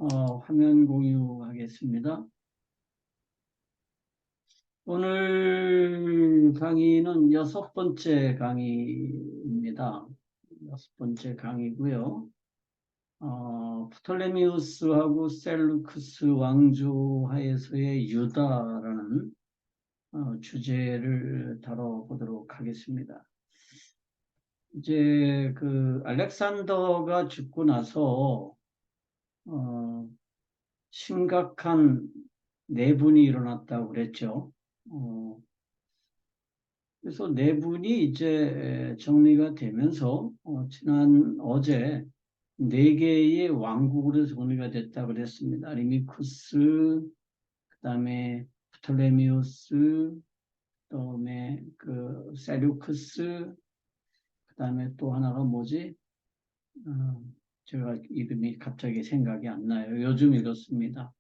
화면 공유하겠습니다. 오늘 강의는 6번째 강의입니다. 6번째 강의고요. 프톨레미우스하고 셀루크스 왕조 하에서의 유다라는 주제를 다뤄보도록 하겠습니다. 이제 그 알렉산더가 죽고 나서 심각한 내분이 일어났다고 그랬죠. 그래서 내분이 이제 정리가 되면서 지난 어제 네 개의 왕국으로 정리가 됐다고 그랬습니다. 리미쿠스, 그다음에 프톨레미우스, 그다음에 그 셀루크스, 그다음에 또 하나가 뭐지? 제가 이름이 갑자기 생각이 안 나요. 요즘 이렇습니다.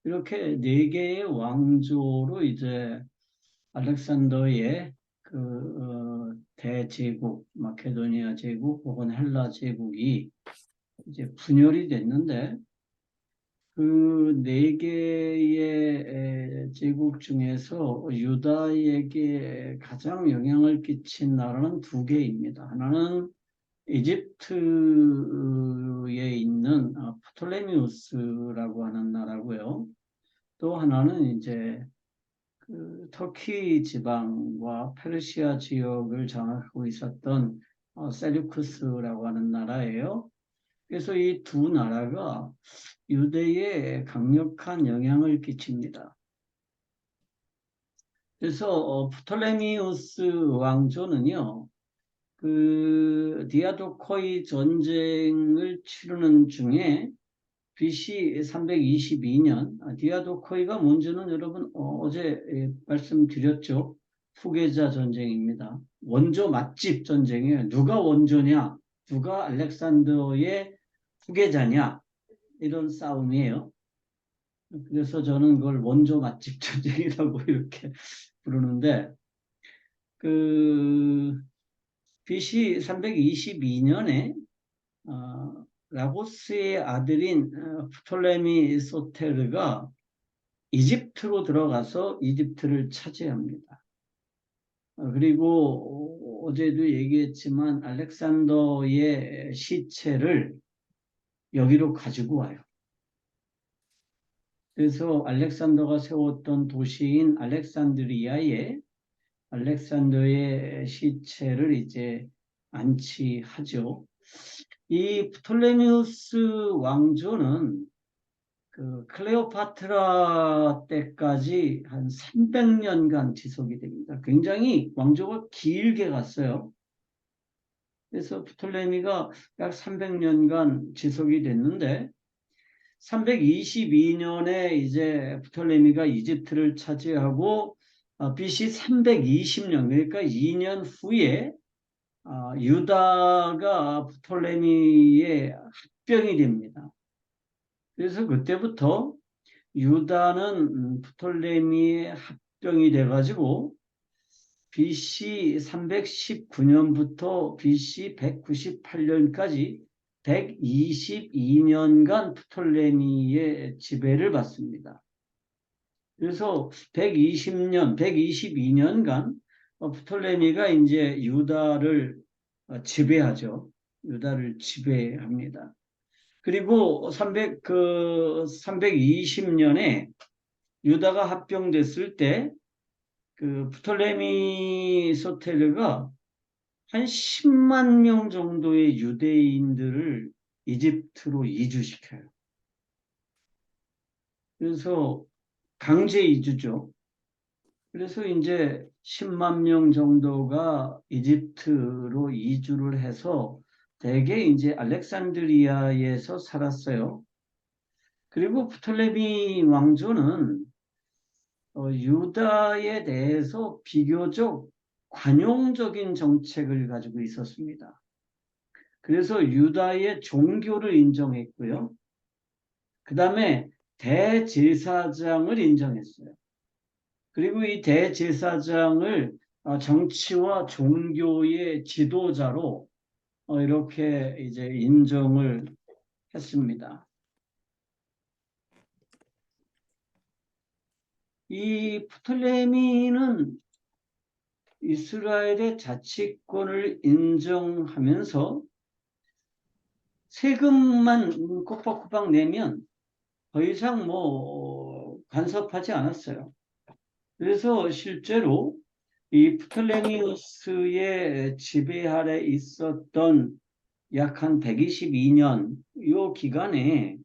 이렇게 네 개의 왕조로 이제 알렉산더의 대제국, 마케도니아 제국 혹은 헬라 제국이 이제 분열이 됐는데 그 네 개의 제국 중에서 유다에게 가장 영향을 끼친 나라는 두 개입니다. 하나는 이집트에 있는 프톨레미우스라고 하는 나라고요. 또 하나는 이제 그 터키 지방과 페르시아 지역을 장악하고 있었던 셀유크스라고 하는 나라예요. 그래서 이 두 나라가 유대에 강력한 영향을 끼칩니다. 그래서 프톨레미우스 왕조는요, 그 디아도코이 전쟁을 치르는 중에 BC 322년 디아도코이가 뭔지는 여러분 어제 말씀드렸죠. 후계자 전쟁입니다. 원조 맛집 전쟁이에요. 누가 원조냐? 누가 알렉산더의 후계자냐? 이런 싸움이에요. 그래서 저는 그걸 원조 맛집 전쟁이라고 이렇게 부르는데 그 BC 322년에 라고스의 아들인 프톨레미 소테르가 이집트로 들어가서 이집트를 차지합니다. 그리고 어제도 얘기했지만 알렉산더의 시체를 여기로 가지고 와요. 그래서 알렉산더가 세웠던 도시인 알렉산드리아에 알렉산더의 시체를 이제 안치하죠. 이 프톨레미우스 왕조는 그 클레오파트라 때까지 한 300년간 지속이 됩니다. 굉장히 왕조가 길게 갔어요. 그래서 프톨레미가 약 300년간 지속이 됐는데 322년에 이제 프톨레미가 이집트를 차지하고 BC 320년 그러니까 2년 후에 유다가 프톨레미의 합병이 됩니다. 그래서 그때부터 유다는 프톨레미의 합병이 돼가지고 BC 319년부터 BC 198년까지 122년간 프톨레미의 지배를 받습니다. 그래서 122년간 프톨레미가 이제 유다를 지배하죠. 유다를 지배합니다. 그리고 320년에 유다가 합병됐을 때 그 프톨레미 소테르가 한 10만 명 정도의 유대인들을 이집트로 이주시켜요. 그래서 강제 이주죠. 그래서 이제 10만 명 정도가 이집트로 이주를 해서 대개 이제 알렉산드리아에서 살았어요. 그리고 프톨레미 왕조는 유다에 대해서 비교적 관용적인 정책을 가지고 있었습니다. 그래서 유다의 종교를 인정했고요. 그 다음에 대제사장을 인정했어요. 그리고 이 대제사장을 정치와 종교의 지도자로 이렇게 이제 인정을 했습니다. 이 프톨레미는 이스라엘의 자치권을 인정하면서 세금만 꼬박꼬박 내면 더 이상 뭐 간섭하지 않았어요. 그래서 실제로 이 프톨레미우스의 지배 아래 있었던 약 한 122년 이 기간에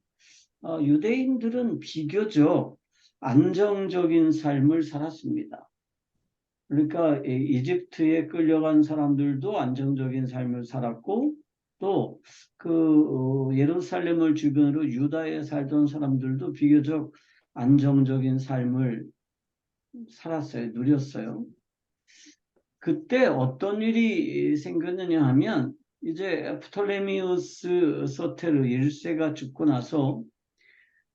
유대인들은 비교적 안정적인 삶을 살았습니다. 그러니까 이집트에 끌려간 사람들도 안정적인 삶을 살았고 또 그 예루살렘을 주변으로 유다에 살던 사람들도 비교적 안정적인 삶을 살았어요. 누렸어요. 그때 어떤 일이 생겼느냐 하면 이제 프톨레미우스 소테르 1세가 죽고 나서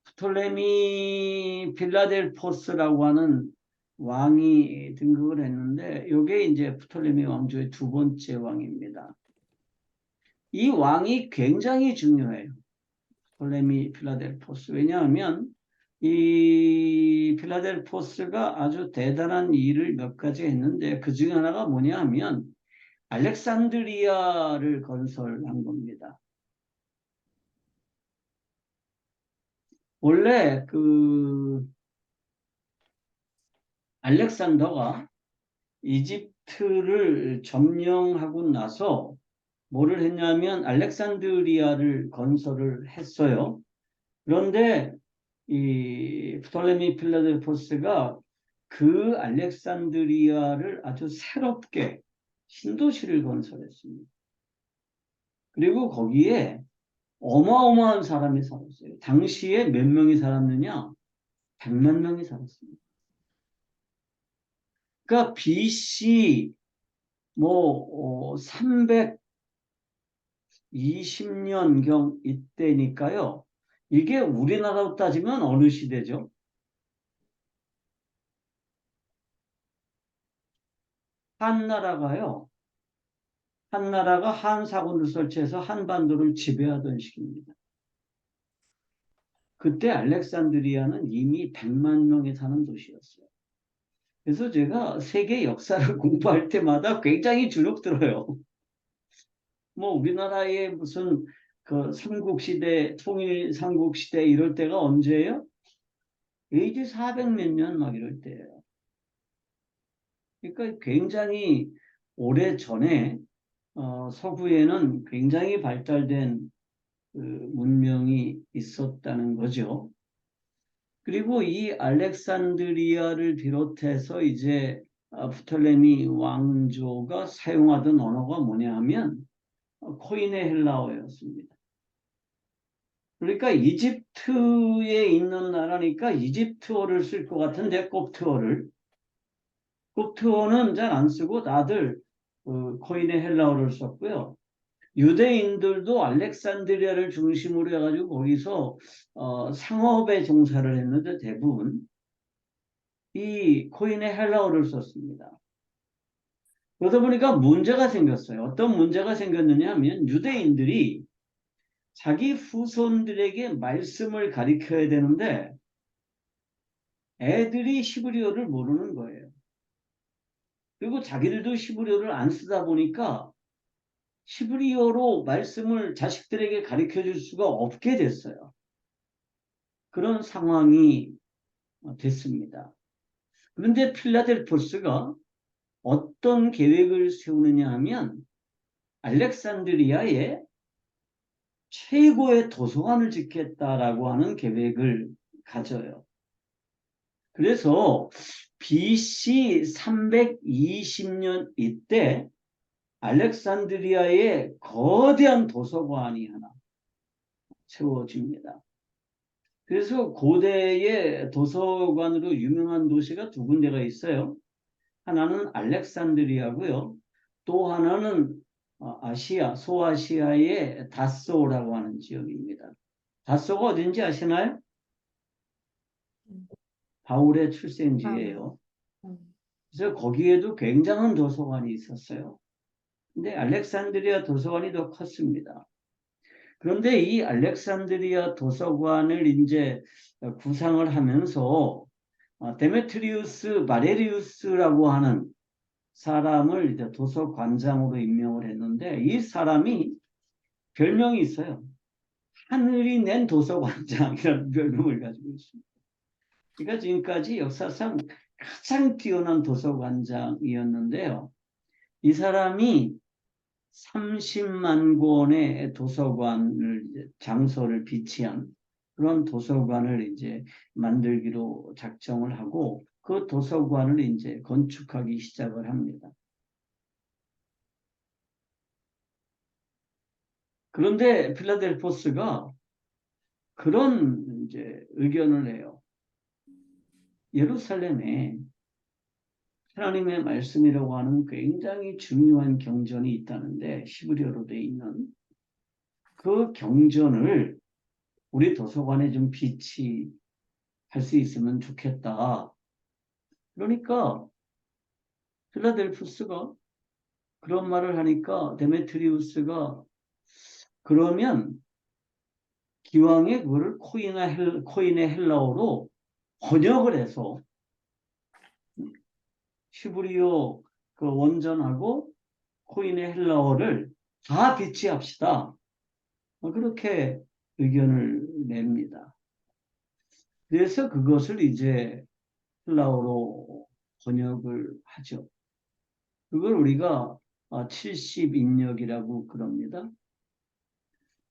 프톨레미 필라델포스라고 하는 왕이 등극을 했는데 이게 이제 프톨레미 왕조의 두 번째 왕입니다. 이 왕이 굉장히 중요해요. 프톨레미 필라델포스. 왜냐하면 이 필라델포스가 아주 대단한 일을 몇 가지 했는데 그 중에 하나가 뭐냐 하면 알렉산드리아를 건설한 겁니다. 원래 그 알렉산더가 이집트를 점령하고 나서 뭐를 했냐면 알렉산드리아를 건설을 했어요. 그런데 이 프톨레미 필라델포스가 그 알렉산드리아를 아주 새롭게 신도시를 건설했습니다. 그리고 거기에 어마어마한 사람이 살았어요. 당시에 몇 명이 살았느냐? 100만 명이 살았습니다. 그러니까 BC 뭐 320년경 이때니까요. 이게 우리나라로 따지면 어느 시대죠? 한나라가요. 한나라가 한사군을 설치해서 한반도를 지배하던 시기입니다. 그때 알렉산드리아는 이미 100만 명이 사는 도시였어요. 그래서 제가 세계 역사를 공부할 때마다 굉장히 주눅들어요. 뭐 우리나라의 무슨 그 삼국시대, 통일 삼국시대 이럴 때가 언제예요? AD 400 몇 년 막 이럴 때예요. 그러니까 굉장히 오래 전에 서구에는 굉장히 발달된 그 문명이 있었다는 거죠. 그리고 이 알렉산드리아를 비롯해서 이제 프톨레미 왕조가 사용하던 언어가 뭐냐 하면 코인의 헬라어였습니다. 그러니까 이집트에 있는 나라니까 이집트어를 쓸 것 같은데 kop트어는 잘 안 쓰고 다들 코인의 헬라어를 썼고요. 유대인들도 알렉산드리아를 중심으로 해가지고 거기서 상업에 종사를 했는데 대부분 이 코인의 헬라어를 썼습니다. 그러다 보니까 문제가 생겼어요. 어떤 문제가 생겼느냐 하면 유대인들이 자기 후손들에게 말씀을 가르쳐야 되는데 애들이 히브리어를 모르는 거예요. 그리고 자기들도 히브리어를 안 쓰다 보니까 히브리어로 말씀을 자식들에게 가르쳐 줄 수가 없게 됐어요. 그런 상황이 됐습니다. 그런데 필라델포스가 어떤 계획을 세우느냐 하면 알렉산드리아에 최고의 도서관을 짓겠다라고 하는 계획을 가져요. 그래서 BC 320년 이때 알렉산드리아에 거대한 도서관이 하나 세워집니다. 그래서 고대의 도서관으로 유명한 도시가 두 군데가 있어요. 하나는 알렉산드리아고요. 또 하나는 아시아, 소아시아의 다소라고 하는 지역입니다. 다소가 어딘지 아시나요? 바울의 출생지예요. 그래서 거기에도 굉장한 도서관이 있었어요. 근데 알렉산드리아 도서관이 더 컸습니다. 그런데 이 알렉산드리아 도서관을 이제 구상을 하면서 데메트리우스 바레리우스라고 하는 사람을 이제 도서관장으로 임명을 했는데 이 사람이 별명이 있어요. 하늘이 낸 도서관장이라는 별명을 가지고 있습니다. 그러니까 지금까지 역사상 가장 뛰어난 도서관장이었는데요. 이 사람이 30만 권의 도서관을 장소를 비치한 그런 도서관을 이제 만들기로 작정을 하고 그 도서관을 이제 건축하기 시작을 합니다. 그런데 필라델포스가 그런 이제 의견을 해요. 예루살렘에 하나님의 말씀이라고 하는 굉장히 중요한 경전이 있다는데 히브리어로 되어 있는 그 경전을 우리 도서관에 좀 비치할 수 있으면 좋겠다. 그러니까 필라델푸스가 그런 말을 하니까 데메트리우스가 그러면 기왕에 그거를 코인의 헬라어로 번역을 해서 히브리어 그 원전하고 코인의 헬라어를 다 비치합시다. 그렇게 의견을 냅니다. 그래서 그것을 이제 헬라어로 번역을 하죠. 그걸 우리가 70인역이라고 그럽니다.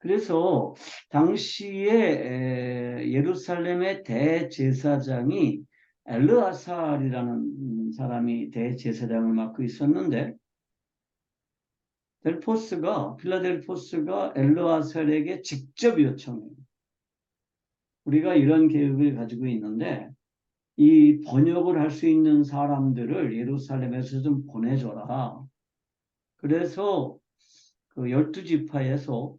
그래서 당시에 예루살렘의 대제사장이 엘르아살이라는 사람이 대제사장을 맡고 있었는데 필라델포스가 엘르아살에게 직접 요청해요. 우리가 이런 계획을 가지고 있는데 이 번역을 할 수 있는 사람들을 예루살렘에서 좀 보내줘라. 그래서 그 12지파에서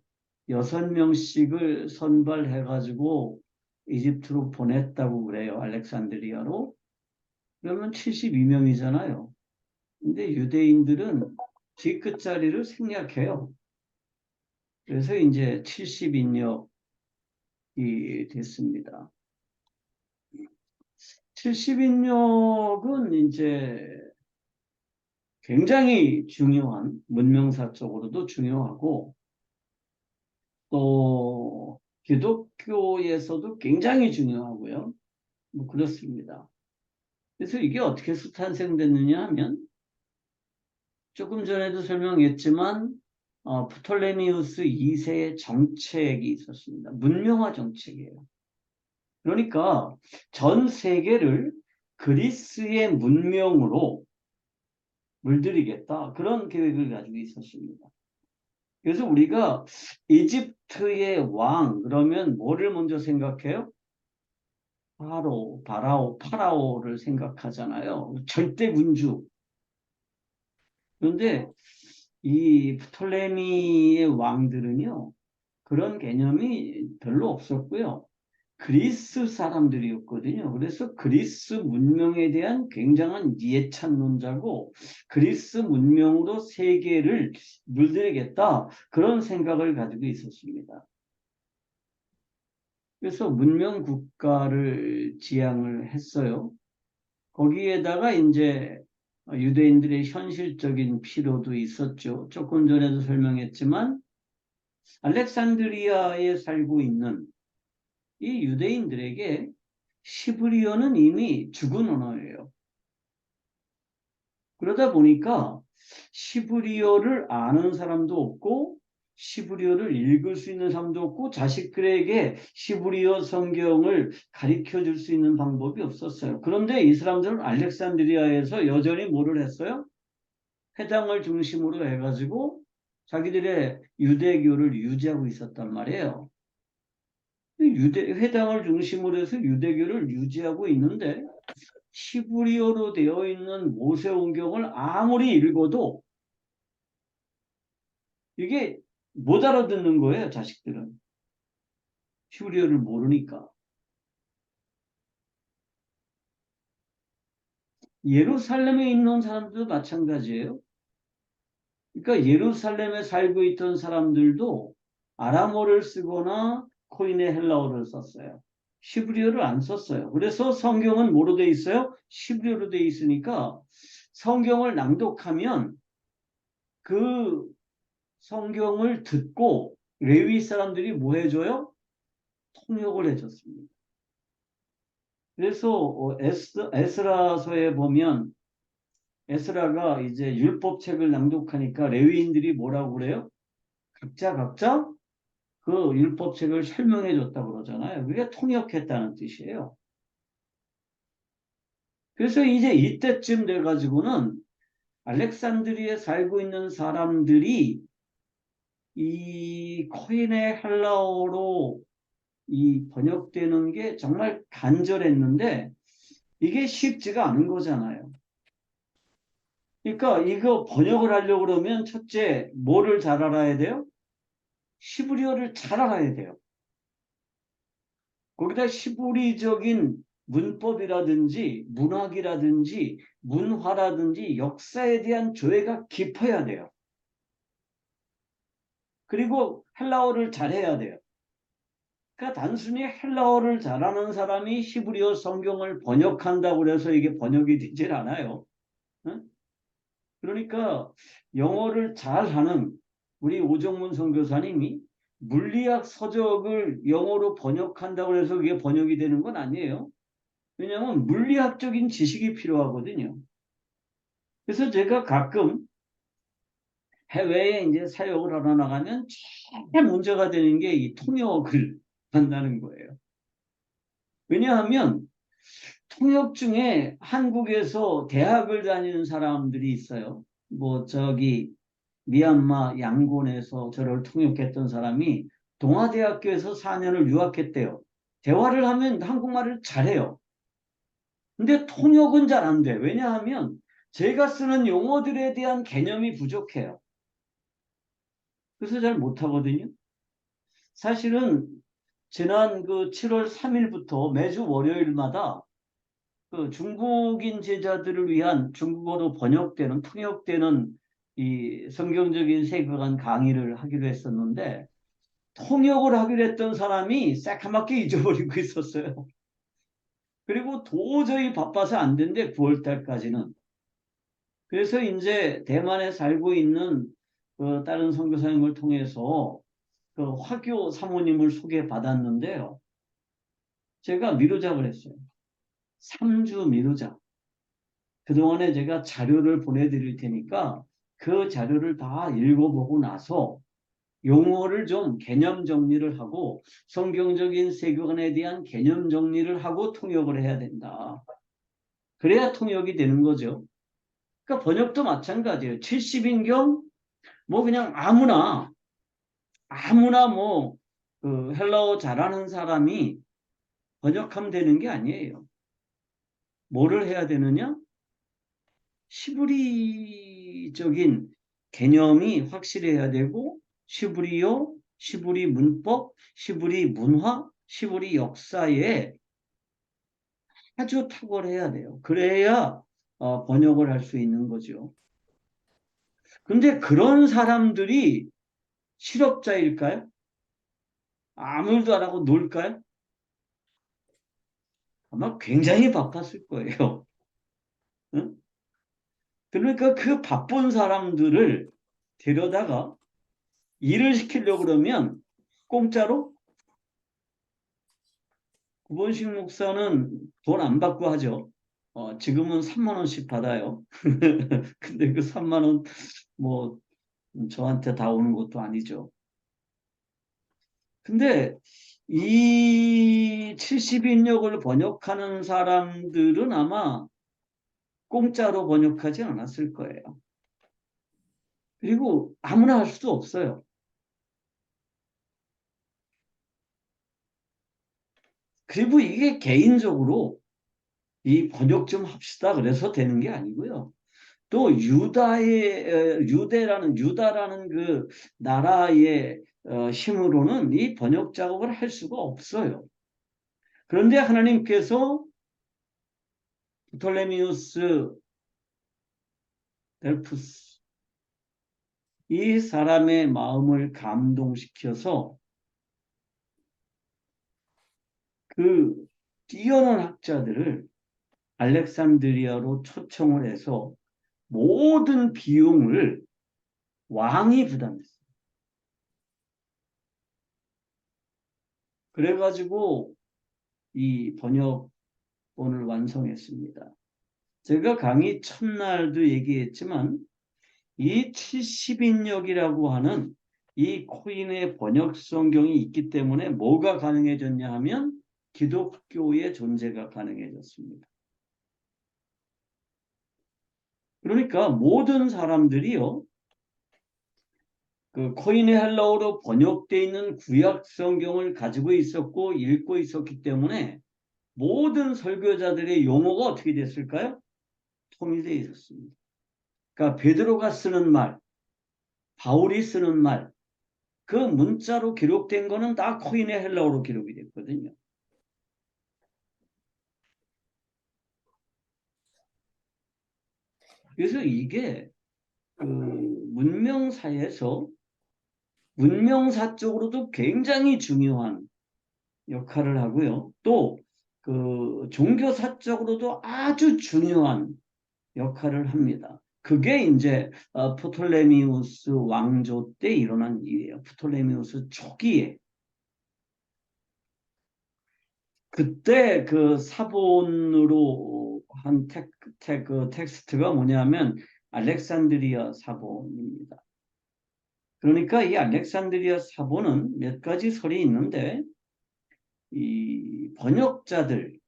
6명씩을 선발해가지고 이집트로 보냈다고 그래요. 알렉산드리아로. 그러면 72명이잖아요. 근데 유대인들은 뒤끝자리를 생략해요. 그래서 이제 70인역이 됐습니다. 70인역은 이제 굉장히 중요한 문명사적으로도 중요하고 또 기독교에서도 굉장히 중요하고요. 뭐 그렇습니다. 그래서 이게 어떻게 탄생됐느냐 하면 조금 전에도 설명했지만 프톨레미우스 2세의 정책이 있었습니다. 문명화 정책이에요. 그러니까 전 세계를 그리스의 문명으로 물들이겠다. 그런 계획을 가지고 있었습니다. 그래서 우리가 이집트의 왕 그러면 뭐를 먼저 생각해요? 파라오를 생각하잖아요. 절대 군주. 그런데 이 프톨레미의 왕들은요, 그런 개념이 별로 없었고요. 그리스 사람들이었거든요. 그래서 그리스 문명에 대한 굉장한 이해찬론자고 그리스 문명으로 세계를 물들이겠다. 그런 생각을 가지고 있었습니다. 그래서 문명 국가를 지향을 했어요. 거기에다가 이제 유대인들의 현실적인 필요도 있었죠. 조금 전에도 설명했지만 알렉산드리아에 살고 있는 이 유대인들에게 시브리어는 이미 죽은 언어예요. 그러다 보니까 시브리어를 아는 사람도 없고 시브리어를 읽을 수 있는 사람도 없고 자식들에게 시브리어 성경을 가르쳐 줄 수 있는 방법이 없었어요. 그런데 이 사람들은 알렉산드리아에서 여전히 뭐를 했어요? 회당을 중심으로 해가지고 자기들의 유대교를 유지하고 있었단 말이에요. 회당을 중심으로 해서 유대교를 유지하고 있는데 히브리어로 되어 있는 모세오경을 아무리 읽어도 이게 못 알아듣는 거예요, 자식들은. 히브리어를 모르니까. 예루살렘에 있는 사람들도 마찬가지예요. 그러니까 예루살렘에 살고 있던 사람들도 아람어를 쓰거나 코인의 헬라어를 썼어요. 히브리어를 안 썼어요. 그래서 성경은 뭐로 돼 있어요? 히브리어로 돼 있으니까 성경을 낭독하면 그 성경을 듣고 레위 사람들이 뭐 해줘요? 통역을 해줬습니다. 그래서 에스라서에 보면 에스라가 이제 율법책을 낭독하니까 레위인들이 뭐라고 그래요? 각자 그 율법책을 설명해 줬다고 그러잖아요. 그게 통역했다는 뜻이에요. 그래서 이제 이때쯤 돼가지고는 알렉산드리아에 살고 있는 사람들이 이 코인의 헬라어로 이 번역되는 게 정말 간절했는데 이게 쉽지가 않은 거잖아요. 그러니까 이거 번역을 하려고 그러면 첫째 뭐를 잘 알아야 돼요? 히브리어를 잘 알아야 돼요. 거기다 히브리적인 문법이라든지 문학이라든지 문화라든지 역사에 대한 조예가 깊어야 돼요. 그리고 헬라어를 잘해야 돼요. 그러니까 단순히 헬라어를 잘하는 사람이 히브리어 성경을 번역한다고 해서 이게 번역이 되질 않아요. 응? 그러니까 영어를 잘하는 우리 오정문 선교사님이 물리학 서적을 영어로 번역한다고 해서 그게 번역이 되는 건 아니에요. 왜냐하면 물리학적인 지식이 필요하거든요. 그래서 제가 가끔 해외에 이제 사역을 하러 나가면 제일 문제가 되는 게 이 통역을 한다는 거예요. 왜냐하면 통역 중에 한국에서 대학을 다니는 사람들이 있어요. 뭐 저기 미얀마 양곤에서 저를 통역했던 사람이 동아대학교에서 4년을 유학했대요. 대화를 하면 한국말을 잘해요. 근데 통역은 잘 안 돼. 왜냐하면 제가 쓰는 용어들에 대한 개념이 부족해요. 그래서 잘 못하거든요. 사실은 지난 그 7월 3일부터 매주 월요일마다 그 중국인 제자들을 위한 중국어로 번역되는 통역되는 이 성경적인 세계관 강의를 하기로 했었는데 통역을 하기로 했던 사람이 새카맣게 잊어버리고 있었어요. 그리고 도저히 바빠서 안 된대 9월 달까지는. 그래서 이제 대만에 살고 있는 그 다른 선교사님을 통해서 그 화교 사모님을 소개받았는데요. 제가 미루작을 했어요. 3주 미루작. 그동안에 제가 자료를 보내드릴 테니까 그 자료를 다 읽어보고 나서 용어를 좀 개념 정리를 하고 성경적인 세계관에 대한 개념 정리를 하고 통역을 해야 된다. 그래야 통역이 되는 거죠. 그러니까 번역도 마찬가지예요. 70인경 뭐 그냥 아무나 뭐 그 헬라어 잘하는 사람이 번역하면 되는 게 아니에요. 뭐를 해야 되느냐? 시브리적인 개념이 확실해야 되고 시브리어, 시브리 문법, 시브리 문화, 시브리 역사에 아주 탁월해야 돼요. 그래야 번역을 할 수 있는 거죠. 근데 그런 사람들이 실업자일까요? 아무 일도 안 하고 놀까요? 아마 굉장히 바빴을 거예요. 응? 그러니까 그 바쁜 사람들을 데려다가 일을 시키려고 그러면 공짜로 구본식 목사는 돈 안 받고 하죠. 지금은 3만 원씩 받아요. 근데 그 3만 원 뭐 저한테 다 오는 것도 아니죠. 근데 이 70인역을 번역하는 사람들은 아마 공짜로 번역하지 않았을 거예요. 그리고 아무나 할 수도 없어요. 그리고 이게 개인적으로 이 번역 좀 합시다 그래서 되는 게 아니고요. 또 유다라는 그 나라의 힘으로는 이 번역 작업을 할 수가 없어요. 그런데 하나님께서 프톨레미우스 델푸스 이 사람의 마음을 감동시켜서 그 뛰어난 학자들을 알렉산드리아로 초청을 해서 모든 비용을 왕이 부담했어요. 그래가지고 이 번역본을 완성했습니다. 제가 강의 첫날도 얘기했지만 이 70인역이라고 하는 이 코인의 번역 성경이 있기 때문에 뭐가 가능해졌냐 하면 기독교의 존재가 가능해졌습니다. 그러니까 모든 사람들이요, 그 코인의 헬라어로 번역되어 있는 구약 성경을 가지고 있었고 읽고 있었기 때문에 모든 설교자들의 용어가 어떻게 됐을까요? 통일되어 있었습니다. 그러니까 베드로가 쓰는 말, 바울이 쓰는 말, 그 문자로 기록된 거는 다 코인의 헬라어로 기록이 됐거든요. 그래서 이게 그 문명사에서 문명사 쪽으로도 굉장히 중요한 역할을 하고요. 또 그 종교사적으로도 아주 중요한 역할을 합니다. 그게 이제 프톨레미우스 왕조 때 일어난 일이에요. 프톨레미우스 초기에. 그때 그 사본으로 한 텍스트가 뭐냐면 알렉산드리아 사본입니다. 그러니까 이 알렉산드리아 사본은 몇 가지 설이 있는데 이 번역자들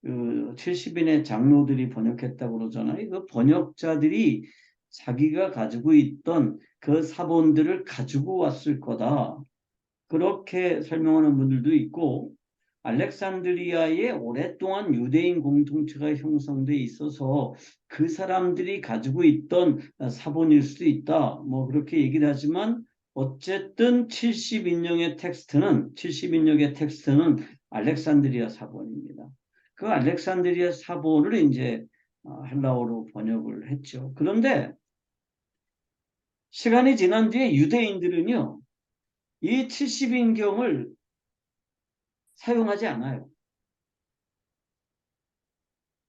그 70인의 장로들이 번역했다고 그러잖아요. 그 번역자들이 자기가 가지고 있던 그 사본들을 가지고 왔을 거다. 그렇게 설명하는 분들도 있고 알렉산드리아에 오랫동안 유대인 공동체가 형성돼 있어서 그 사람들이 가지고 있던 사본일 수도 있다. 뭐 그렇게 얘기를 하지만 어쨌든 70인역의 텍스트는 알렉산드리아 사본입니다. 그 알렉산드리아 사본을 이제 헬라어로 번역을 했죠. 그런데 시간이 지난 뒤에 유대인들은요, 이 70인경을 사용하지 않아요.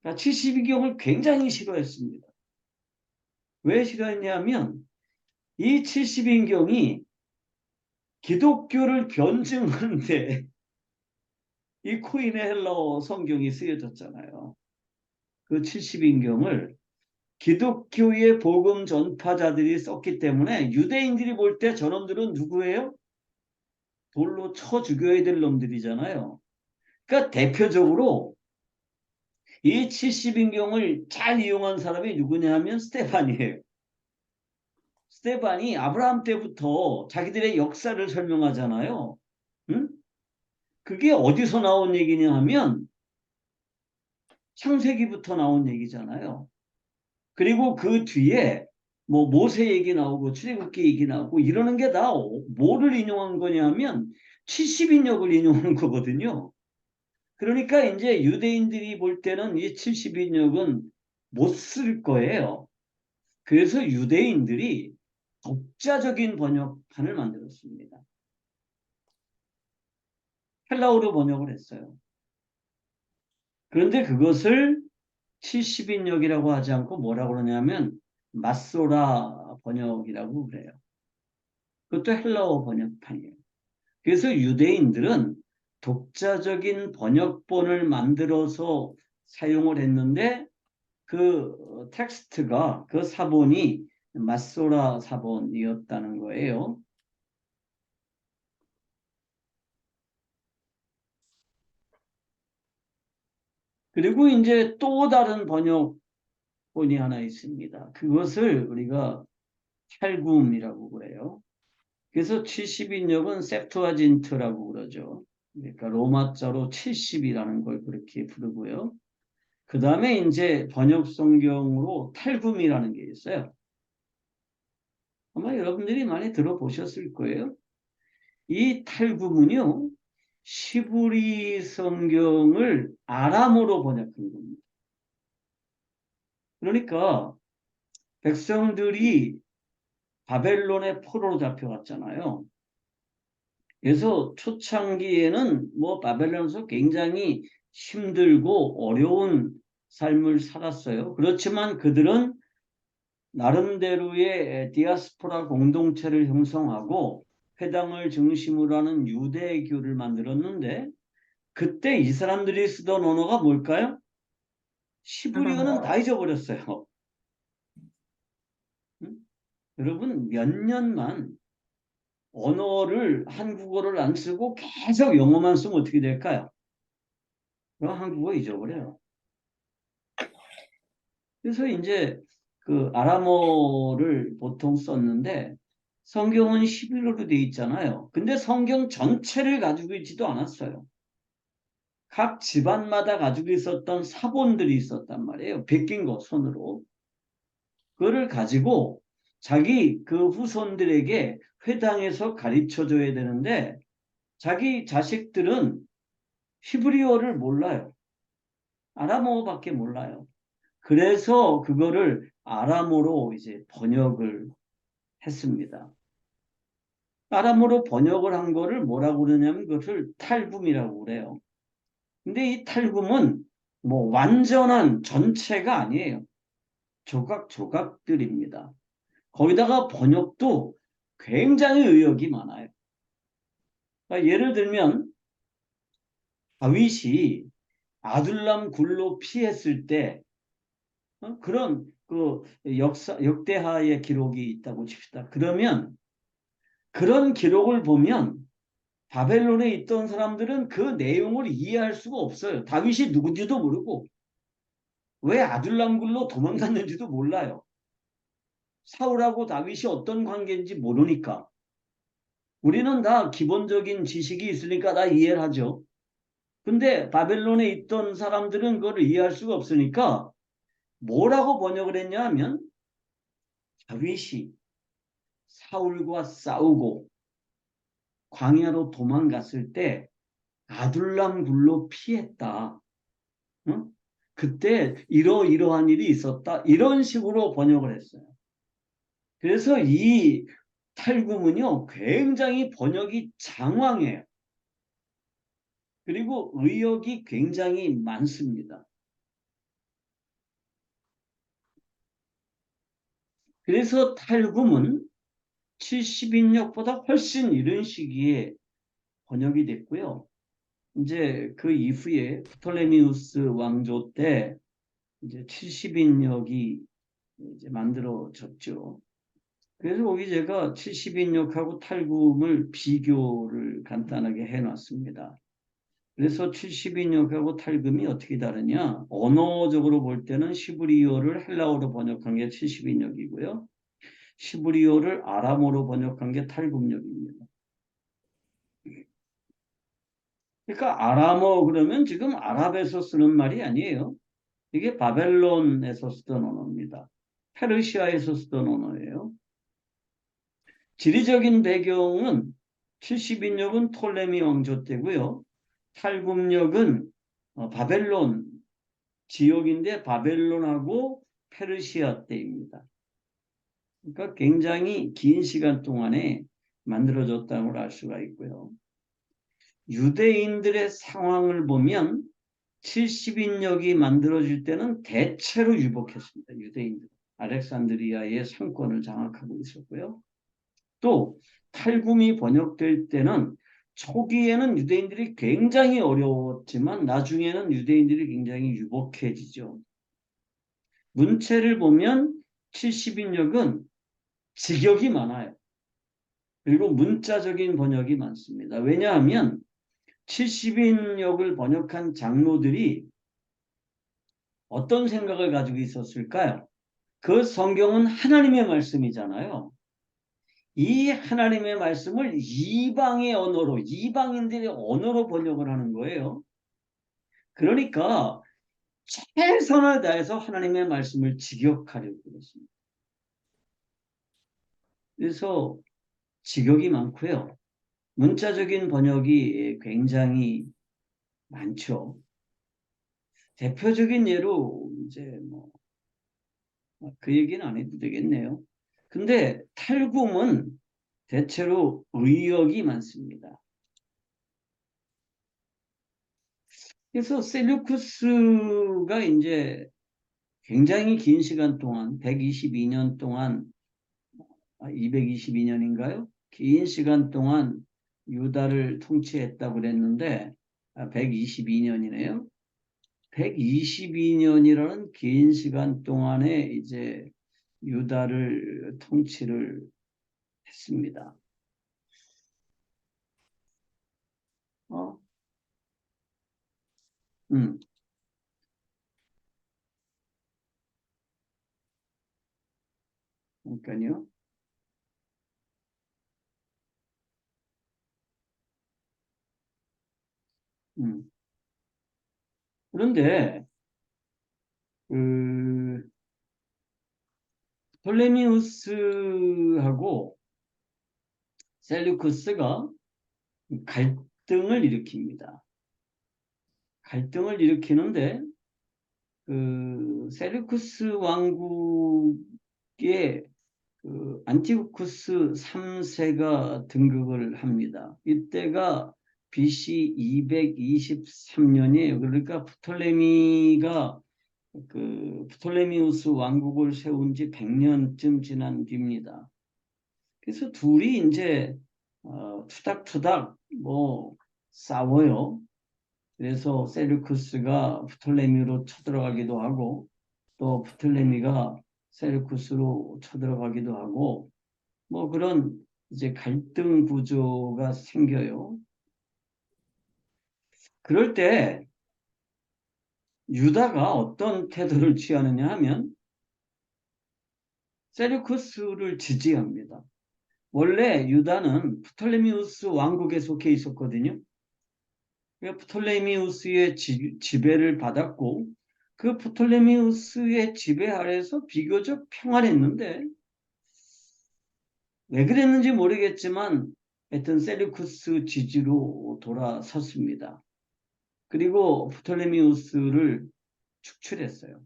그러니까 72경을 굉장히 싫어했습니다. 왜 싫어했냐면 이 70인경이 기독교를 변증하는데 이 코인의 헬라어 성경이 쓰여졌잖아요. 그 70인경을 기독교의 복음 전파자들이 썼기 때문에 유대인들이 볼 때 저놈들은 누구예요? 돌로 쳐 죽여야 될 놈들이잖아요. 그러니까 대표적으로 이 70인경을 잘 이용한 사람이 누구냐 하면 스테반이에요. 스테반이 아브라함 때부터 자기들의 역사를 설명하잖아요. 응? 그게 어디서 나온 얘기냐 하면 창세기부터 나온 얘기잖아요. 그리고 그 뒤에 뭐 모세 얘기 나오고 출애굽기 얘기 나오고 이러는 게 다 뭐를 인용한 거냐면 70인역을 인용한 거거든요. 그러니까 이제 유대인들이 볼 때는 이 70인역은 못 쓸 거예요. 그래서 유대인들이 독자적인 번역판을 만들었습니다. 헬라어로 번역을 했어요. 그런데 그것을 70인역이라고 하지 않고 뭐라고 그러냐면 마소라 번역이라고 그래요. 그것도 헬라어 번역판이에요. 그래서 유대인들은 독자적인 번역본을 만들어서 사용을 했는데 그 텍스트가 그 사본이 마소라 사본이었다는 거예요. 그리고 이제 또 다른 번역본이 하나 있습니다. 그것을 우리가 탈굼이라고 그래요. 그래서 70인역은 셉투아진트라고 그러죠. 그러니까 로마자로 70이라는 걸 그렇게 부르고요. 그 다음에 이제 번역 성경으로 탈굼이라는 게 있어요. 아마 여러분들이 많이 들어보셨을 거예요. 이 탈굼은요, 시브리 성경을 아람어로 번역한 겁니다. 그러니까 백성들이 바벨론의 포로로 잡혀갔잖아요. 그래서 초창기에는 뭐 바벨론에서 굉장히 힘들고 어려운 삶을 살았어요. 그렇지만 그들은 나름대로의 디아스포라 공동체를 형성하고 회당을 중심으로 하는 유대교를 만들었는데 그때 이 사람들이 쓰던 언어가 뭘까요? 시브리어는 다 잊어버렸어요. 응? 여러분 몇 년만 언어를 한국어를 안 쓰고 계속 영어만 쓰면 어떻게 될까요? 그럼 한국어 잊어버려요. 그래서 이제 그 아람어를 보통 썼는데 성경은 히브리어로 되어 있잖아요. 근데 성경 전체를 가지고 있지도 않았어요. 각 집안마다 가지고 있었던 사본들이 있었단 말이에요. 베낀 거 손으로. 그거를 가지고 자기 그 후손들에게 회당에서 가르쳐 줘야 되는데 자기 자식들은 히브리어를 몰라요. 아람어밖에 몰라요. 그래서 그거를 아람어로 이제 번역을 했습니다. 아람어로 번역을 한 거를 뭐라고 그러냐면 그것을 탈굼이라고 그래요. 근데 이 탈굼은 뭐 완전한 전체가 아니에요. 조각조각들입니다. 거기다가 번역도 굉장히 의역이 많아요. 그러니까 예를 들면 다윗이 아둘람 굴로 피했을 때 그런 그 역대하의 기록이 있다고 칩시다. 그러면 그런 기록을 보면 바벨론에 있던 사람들은 그 내용을 이해할 수가 없어요. 다윗이 누군지도 모르고 왜 아둘람굴로 도망갔는지도 몰라요. 사울하고 다윗이 어떤 관계인지 모르니까. 우리는 다 기본적인 지식이 있으니까 다 이해를 하죠. 근데 바벨론에 있던 사람들은 그걸 이해할 수가 없으니까 뭐라고 번역을 했냐 하면 다윗이 사울과 싸우고 광야로 도망갔을 때 아둘람 굴로 피했다. 응? 그때 이러이러한 일이 있었다. 이런 식으로 번역을 했어요. 그래서 이 탈구문요 굉장히 번역이 장황해요. 그리고 의역이 굉장히 많습니다. 그래서 탈구문 70인역보다 훨씬 이른 시기에 번역이 됐고요. 이제 그 이후에 프톨레미우스 왕조 때 이제 70인역이 이제 만들어졌죠. 그래서 거기 제가 70인역하고 탈굼을 비교를 간단하게 해놨습니다. 그래서 70인역하고 탈굼이 어떻게 다르냐? 언어적으로 볼 때는 시브리어를 헬라어로 번역한 게 70인역이고요. 시브리어를 아람어로 번역한 게 탈굼역입니다. 그러니까 아람어 그러면 지금 아랍에서 쓰는 말이 아니에요. 이게 바벨론에서 쓰던 언어입니다. 페르시아에서 쓰던 언어예요. 지리적인 배경은 70인역은 톨레미 왕조 때고요. 탈굼역은 바벨론 지역인데 바벨론하고 페르시아 때입니다. 그러니까 굉장히 긴 시간 동안에 만들어졌다고 알 수가 있고요. 유대인들의 상황을 보면 70인역이 만들어질 때는 대체로 유복했습니다. 유대인들. 알렉산드리아의 상권을 장악하고 있었고요. 또 탈굼이 번역될 때는 초기에는 유대인들이 굉장히 어려웠지만 나중에는 유대인들이 굉장히 유복해지죠. 문체를 보면 70인역은 직역이 많아요. 그리고 문자적인 번역이 많습니다. 왜냐하면 70인역을 번역한 장로들이 어떤 생각을 가지고 있었을까요? 그 성경은 하나님의 말씀이잖아요. 이 하나님의 말씀을 이방의 언어로, 이방인들의 언어로 번역을 하는 거예요. 그러니까 최선을 다해서 하나님의 말씀을 직역하려고 그랬습니다. 그래서 직역이 많고요. 문자적인 번역이 굉장히 많죠. 대표적인 예로 이제 뭐 그 얘기는 안 해도 되겠네요. 근데 탈굼은 대체로 의역이 많습니다. 그래서 셀류쿠스가 이제 굉장히 긴 시간 동안 122년 동안 222년인가요? 긴 시간 동안 유다를 통치했다고 그랬는데 122년이네요. 122년이라는 긴 시간 동안에 이제 유다를 통치를 했습니다. 어? 음, 그러니까요. 음. 그런데 그 톨레미우스하고 셀류쿠스가 갈등을 일으킵니다. 갈등을 일으키는데 셀류쿠스 왕국의 안티오쿠스 3세가 등극을 합니다. 이때가 BC 223년이에요. 그러니까 프톨레미우스 왕국을 세운 지 100년쯤 지난 뒤입니다. 그래서 둘이 이제 투닥투닥 뭐 싸워요. 그래서 셀류쿠스가 프톨레미로 쳐들어가기도 하고 또 프톨레미가 셀류쿠스로 쳐들어가기도 하고 뭐 그런 이제 갈등 구조가 생겨요. 그럴 때 유다가 어떤 태도를 취하느냐 하면 셀류쿠스를 지지합니다. 원래 유다는 프톨레미우스 왕국에 속해 있었거든요. 그러니까 프톨레미우스의 지배를 받았고 그 프톨레미우스의 지배 아래에서 비교적 평안했는데 왜 그랬는지 모르겠지만 하여튼 셀류쿠스 지지로 돌아섰습니다. 그리고 프톨레미우스를 축출했어요.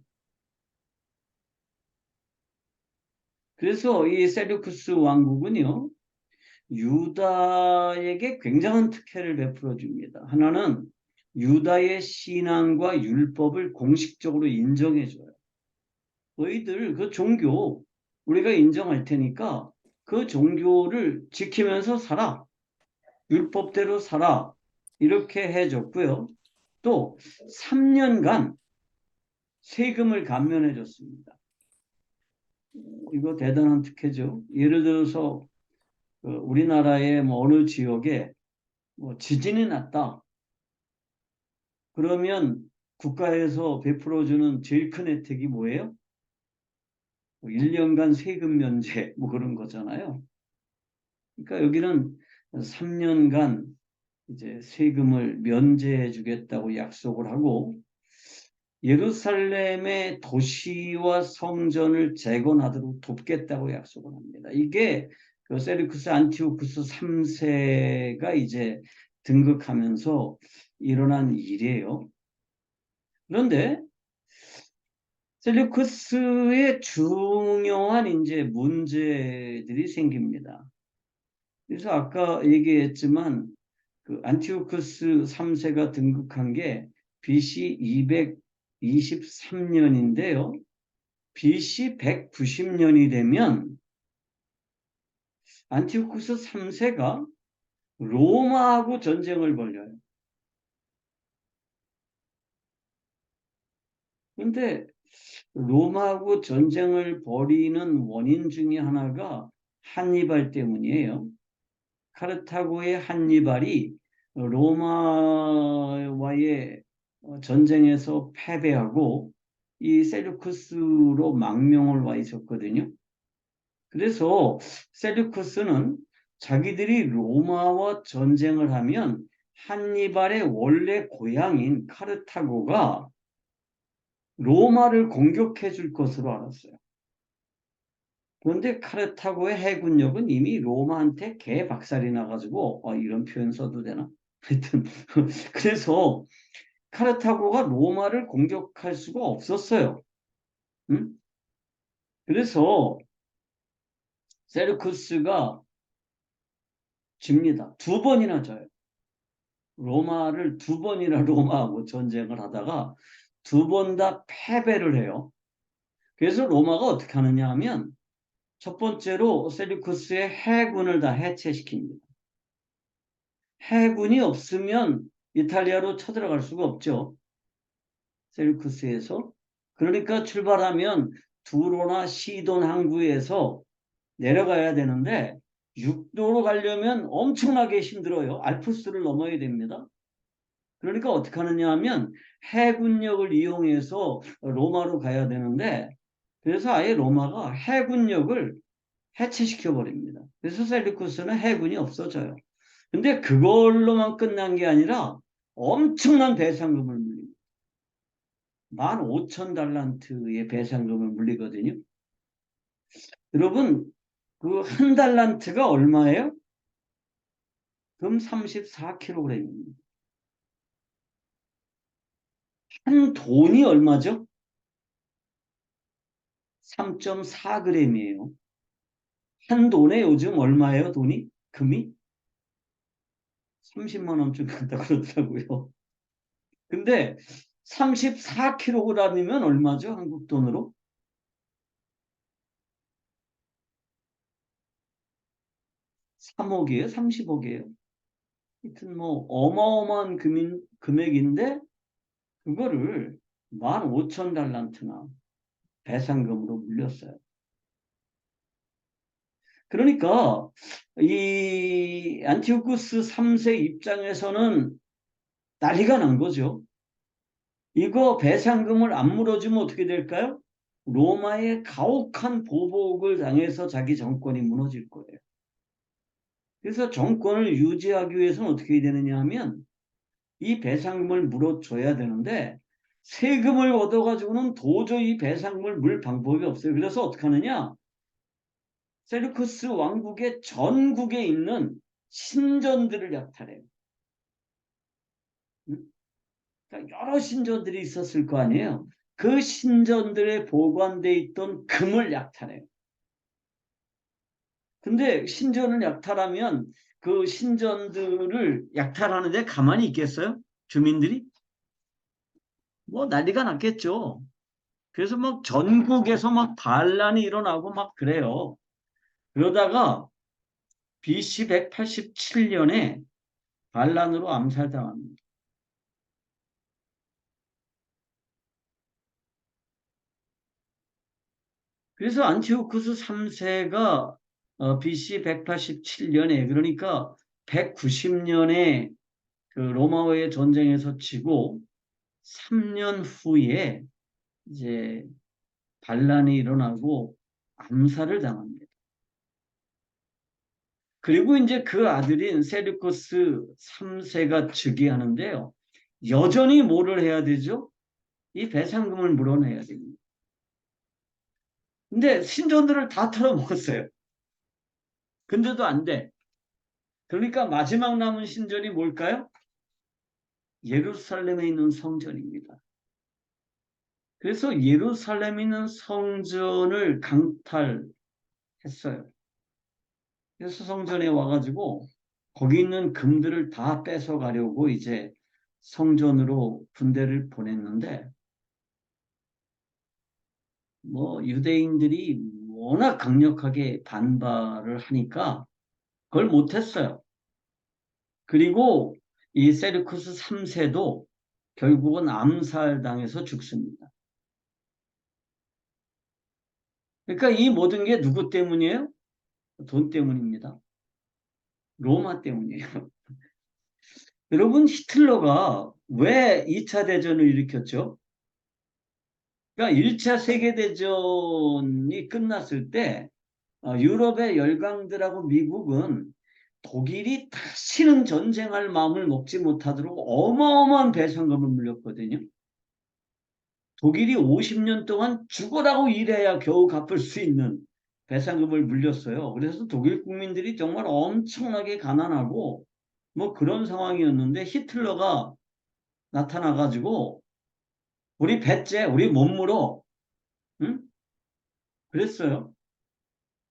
그래서 이 셀류쿠스 왕국은요, 유다에게 굉장한 특혜를 베풀어 줍니다. 하나는 유다의 신앙과 율법을 공식적으로 인정해 줘요. 너희들 그 종교 우리가 인정할 테니까 그 종교를 지키면서 살아. 율법대로 살아. 이렇게 해줬고요. 또 3년간 세금을 감면해 줬습니다. 이거 대단한 특혜죠. 예를 들어서 우리나라의 뭐 어느 지역에 뭐 지진이 났다. 그러면 국가에서 베풀어주는 제일 큰 혜택이 뭐예요? 1년간 세금 면제 뭐 그런 거잖아요. 그러니까 여기는 3년간 이제 세금을 면제해 주겠다고 약속을 하고 예루살렘의 도시와 성전을 재건하도록 돕겠다고 약속을 합니다. 이게 그 셀루쿠스 안티오쿠스 3세가 이제 등극하면서 일어난 일이에요. 그런데 셀루쿠스의 중요한 이제 문제들이 생깁니다. 그래서 아까 얘기했지만 그 안티오쿠스 3세가 등극한 게 BC 223년인데요. BC 190년이 되면 안티오쿠스 3세가 로마하고 전쟁을 벌여요. 그런데 로마하고 전쟁을 벌이는 원인 중에 하나가 한니발 때문이에요. 카르타고의 한니발이 로마와의 전쟁에서 패배하고 이 셀루쿠스로 망명을 와 있었거든요. 그래서 셀루쿠스는 자기들이 로마와 전쟁을 하면 한니발의 원래 고향인 카르타고가 로마를 공격해 줄 것으로 알았어요. 그런데 카르타고의 해군력은 이미 로마한테 개박살이 나가지고 이런 표현 써도 되나? 하여튼 그래서 카르타고가 로마를 공격할 수가 없었어요. 응? 그래서 세르쿠스가 집니다. 두 번이나 져요. 로마를 두 번이나 로마하고 전쟁을 하다가 두 번 다 패배를 해요. 그래서 로마가 어떻게 하느냐 하면 첫 번째로 셀류쿠스의 해군을 다 해체시킵니다. 해군이 없으면 이탈리아로 쳐들어갈 수가 없죠. 셀류쿠스에서. 그러니까 출발하면 두로나 시돈 항구에서 내려가야 되는데 육도로 가려면 엄청나게 힘들어요. 알프스를 넘어야 됩니다. 그러니까 어떻게 하느냐 하면 해군력을 이용해서 로마로 가야 되는데 그래서 아예 로마가 해군력을 해체시켜 버립니다. 그래서 셀류쿠스는 해군이 없어져요. 근데 그걸로만 끝난 게 아니라 엄청난 배상금을 물립니다. 15,000달란트의 배상금을 물리거든요. 여러분, 그 한 달란트가 얼마예요? 금 34kg입니다. 한 돈이 얼마죠? 3.4g이에요. 한 돈에 요즘 얼마예요, 돈이? 금이? 30만 원쯤 간다 그러더라고요. 근데 34kg이면 얼마죠, 한국 돈으로? 3억이에요? 30억이에요? 하여튼 뭐 어마어마한 금액인데 그거를 15,000달란트나 배상금으로 물렸어요. 그러니까 이 안티오쿠스 3세 입장에서는 난리가 난 거죠. 이거 배상금을 안 물어주면 어떻게 될까요? 로마의 가혹한 보복을 당해서 자기 정권이 무너질 거예요. 그래서 정권을 유지하기 위해서는 어떻게 해야 되느냐 하면 이 배상금을 물어줘야 되는데 세금을 얻어가지고는 도저히 배상금을 물 방법이 없어요. 그래서 어떻게 하느냐? 셀루쿠스 왕국의 전국에 있는 신전들을 약탈해요. 그러니까 여러 신전들이 있었을 거 아니에요. 그 신전들에 보관돼 있던 금을 약탈해요. 근데 신전을 약탈하면 그 신전들을 약탈하는데 가만히 있겠어요? 주민들이? 뭐 난리가 났겠죠. 그래서 막 전국에서 막 반란이 일어나고 막 그래요. 그러다가 BC 187년에 반란으로 암살당합니다. 그래서 안티오쿠스 3세가 BC 187년에 그러니까 190년에 그 로마와의 전쟁에서 지고 3년 후에 이제 반란이 일어나고 암살을 당합니다. 그리고 이제 그 아들인 세르코스 3세가 즉위하는데요. 여전히 뭐를 해야 되죠? 이 배상금을 물어내야 됩니다. 근데 신전들을 다 털어먹었어요. 근데도 안 돼. 그러니까 마지막 남은 신전이 뭘까요? 예루살렘에 있는 성전입니다. 그래서 예루살렘에 있는 성전을 강탈했어요. 그래서 성전에 와가지고 거기 있는 금들을 다 뺏어가려고 이제 성전으로 군대를 보냈는데 뭐 유대인들이 워낙 강력하게 반발을 하니까 그걸 못했어요. 그리고 이 세르쿠스 3세도 결국은 암살당해서 죽습니다. 그러니까 이 모든 게 누구 때문이에요? 돈 때문입니다. 로마 때문이에요. 여러분 히틀러가 왜 2차 대전을 일으켰죠? 그러니까 1차 세계대전이 끝났을 때 유럽의 열강들하고 미국은 독일이 다시는 전쟁할 마음을 먹지 못하도록 어마어마한 배상금을 물렸거든요. 독일이 50년 동안 죽어라고 일해야 겨우 갚을 수 있는 배상금을 물렸어요. 그래서 독일 국민들이 정말 엄청나게 가난하고 뭐 그런 상황이었는데 히틀러가 나타나가지고 우리 배째, 우리 못 물어. 응? 그랬어요.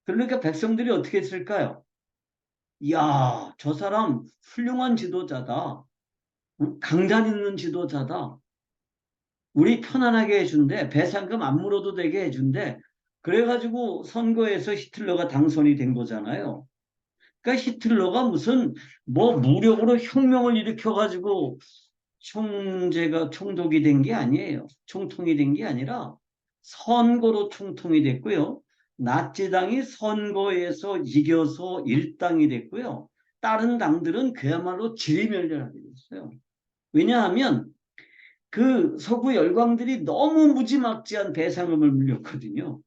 그러니까 백성들이 어떻게 했을까요? 이야, 저 사람 훌륭한 지도자다. 강단 있는 지도자다. 우리 편안하게 해준대. 배상금 안 물어도 되게 해준대. 그래가지고 선거에서 히틀러가 당선이 된 거잖아요. 그러니까 히틀러가 무슨 뭐 무력으로 혁명을 일으켜가지고 총독이 된 게 아니에요. 총통이 된 게 아니라 선거로 총통이 됐고요. 나치당이 선거에서 이겨서 일당이 됐고요. 다른 당들은 그야말로 지리멸렬하게 됐어요. 왜냐하면 그 서구 열강들이 너무 무지막지한 배상금을 물렸거든요.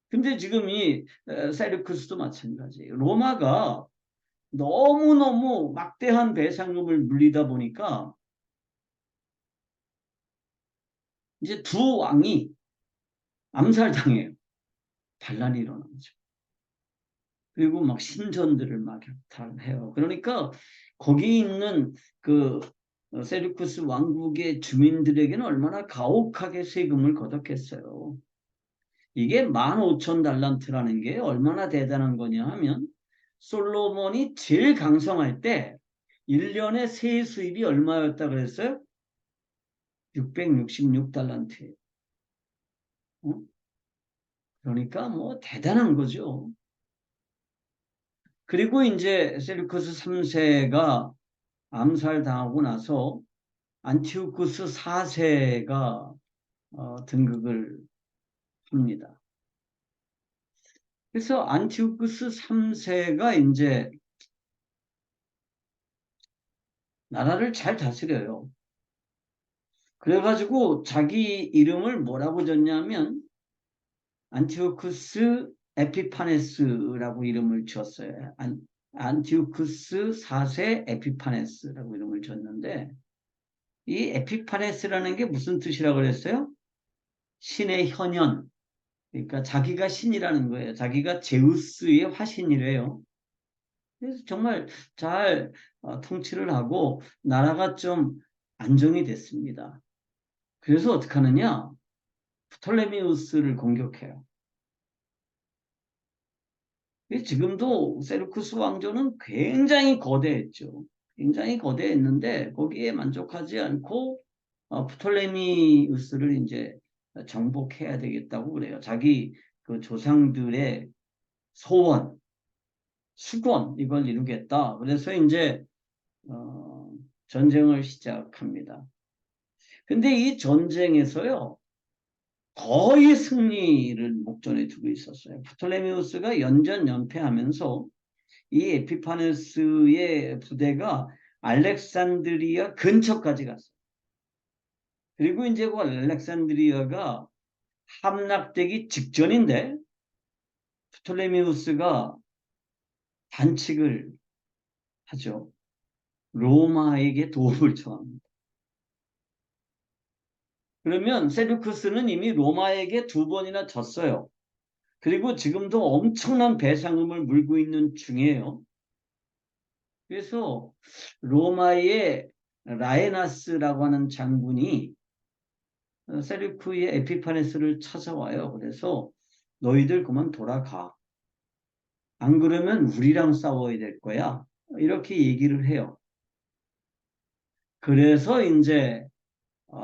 근데 지금 이 셀루크스도 마찬가지예요. 로마가 너무너무 막대한 배상금을 물리다 보니까 이제 두 왕이 암살당해요. 반란이 일어나죠. 그리고 막 신전들을 막 해요. 그러니까 거기 있는 그 셀루크스 왕국의 주민들에게는 얼마나 가혹하게 세금을 거뒀겠어요. 이게 15,000달란트라는 게 얼마나 대단한 거냐 하면 솔로몬이 제일 강성할 때 1년에 세 수입이 얼마였다 그랬어요? 666달란트예요. 어? 그러니까 뭐 대단한 거죠. 그리고 이제 셀루크스 3세가 암살당하고 나서 안티오쿠스 4세가 등극을 합니다. 그래서 안티오쿠스 3세가 이제 나라를 잘 다스려요. 그래가지고 자기 이름을 뭐라고 줬냐면 안티오쿠스 에피파네스라고 이름을 지었어요. 안티오쿠스 4세 에피파네스라고 이름을 줬는데 이 에피파네스라는 게 무슨 뜻이라고 그랬어요? 신의 현현. 그러니까 자기가 신이라는 거예요. 자기가 제우스의 화신이래요. 그래서 정말 잘 통치를 하고 나라가 좀 안정이 됐습니다. 그래서 어떻게 하느냐? 프톨레미우스를 공격해요. 지금도 셀루쿠스 왕조는 굉장히 거대했죠. 굉장히 거대했는데 거기에 만족하지 않고 프톨레미우스를 이제 정복해야 되겠다고 그래요. 자기 그 조상들의 소원, 수건 이걸 이루겠다. 그래서 이제 전쟁을 시작합니다. 근데 이 전쟁에서요 거의 승리를 목전에 두고 있었어요. 프톨레미우스가 연전연패하면서 이 에피파네스의 부대가 알렉산드리아 근처까지 갔어요. 그리고 이제 그 알렉산드리아가 함락되기 직전인데 프톨레미우스가 반칙을 하죠. 로마에게 도움을 청합니다. 그러면 셀루크스는 이미 로마에게 두 번이나 졌어요. 그리고 지금도 엄청난 배상금을 물고 있는 중이에요. 그래서 로마의 라에나스라고 하는 장군이 셀루크의 에피파네스를 찾아와요. 그래서 너희들 그만 돌아가. 안 그러면 우리랑 싸워야 될 거야. 이렇게 얘기를 해요. 그래서 이제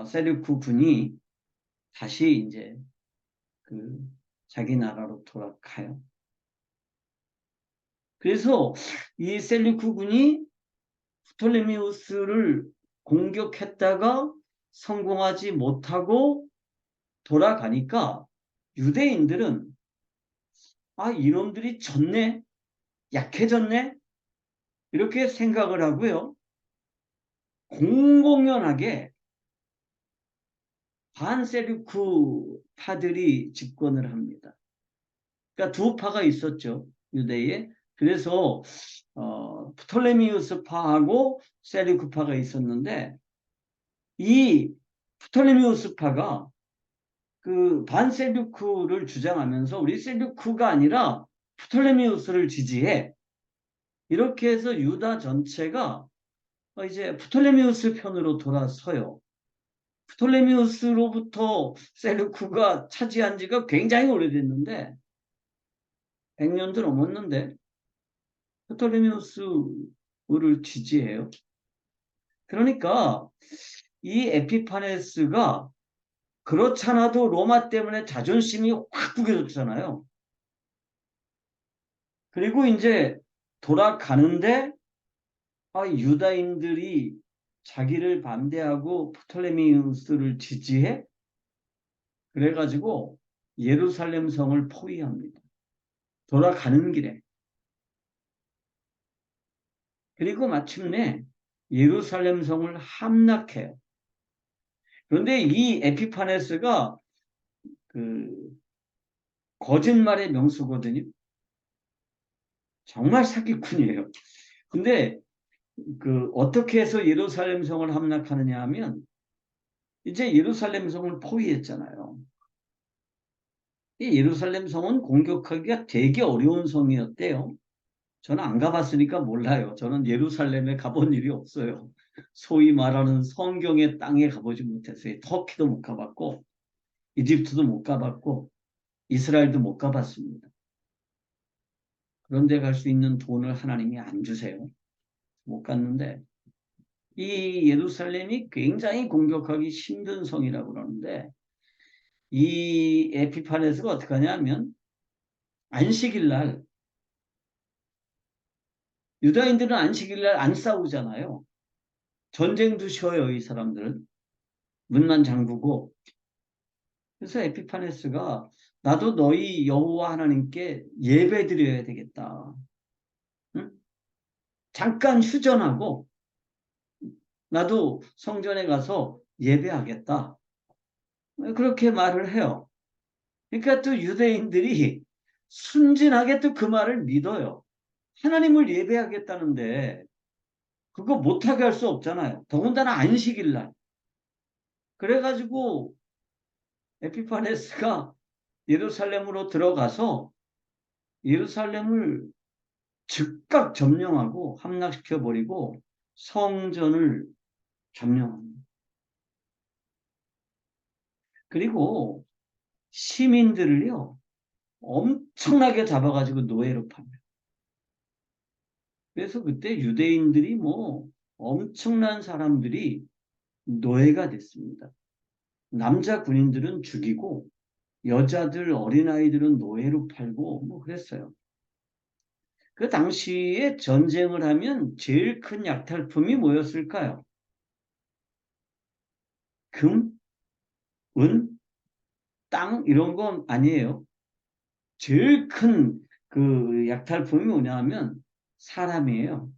셀루크 군이 다시 이제 그 자기 나라로 돌아가요. 그래서 이 셀루크 군이 프톨레미우스를 공격했다가 성공하지 못하고 돌아가니까 유대인들은 이놈들이 졌네, 약해졌네 이렇게 생각을 하고요. 공공연하게 반세르크파들이 집권을 합니다. 그러니까 두 파가 있었죠. 유대에. 그래서 프톨레미우스파하고 세르크파가 있었는데 이 프톨레미우스파가 그 반셀류크를 주장하면서 우리 셀류크가 아니라 프톨레미우스를 지지해. 이렇게 해서 유다 전체가 이제 프톨레미우스 편으로 돌아서요. 프톨레미우스로부터 셀루크가 차지한 지가 굉장히 오래됐는데 100년도 넘었는데 프톨레미우스를 지지해요. 그러니까 이 에피파네스가 그렇잖아도 로마 때문에 자존심이 확 구겨졌잖아요. 그리고 이제 돌아가는데 유다인들이 자기를 반대하고 프톨레미우스를 지지해? 그래가지고 예루살렘 성을 포위합니다. 돌아가는 길에. 그리고 마침내 예루살렘 성을 함락해요. 그런데 이 에피파네스가 그 거짓말의 명수거든요. 정말 사기꾼이에요. 근데 어떻게 해서 예루살렘 성을 함락하느냐 하면 이제 예루살렘 성을 포위했잖아요. 이 예루살렘 성은 공격하기가 되게 어려운 성이었대요. 저는 안 가봤으니까 몰라요. 저는 예루살렘에 가본 일이 없어요. 소위 말하는 성경의 땅에 가보지 못했어요. 터키도 못 가봤고 이집트도 못 가봤고 이스라엘도 못 가봤습니다. 그런데 갈 수 있는 돈을 하나님이 안 주세요. 못 갔는데 이 예루살렘이 굉장히 공격하기 힘든 성이라고 그러는데 이 에피파네스가 어떻게 하냐면 안식일 날 유다인들은 안식일 날 안 싸우잖아요. 전쟁도 쉬어요. 이 사람들은. 문만 잠그고. 그래서 에피파네스가 나도 너희 여호와 하나님께 예배 드려야 되겠다. 응? 잠깐 휴전하고 나도 성전에 가서 예배하겠다. 그렇게 말을 해요. 그러니까 또 유대인들이 순진하게 또 그 말을 믿어요. 하나님을 예배하겠다는데 그거 못하게 할 수 없잖아요. 더군다나 안식일 날. 그래가지고 에피파네스가 예루살렘으로 들어가서 예루살렘을 즉각 점령하고 함락시켜버리고 성전을 점령합니다. 그리고 시민들을요 엄청나게 잡아가지고 노예로 팝니다. 그래서 그때 유대인들이 뭐 엄청난 사람들이 노예가 됐습니다. 남자 군인들은 죽이고 여자들 어린아이들은 노예로 팔고 뭐 그랬어요. 그 당시에 전쟁을 하면 제일 큰 약탈품이 뭐였을까요? 금, 은, 땅 이런 건 아니에요. 제일 큰 그 약탈품이 뭐냐면 사람이에요.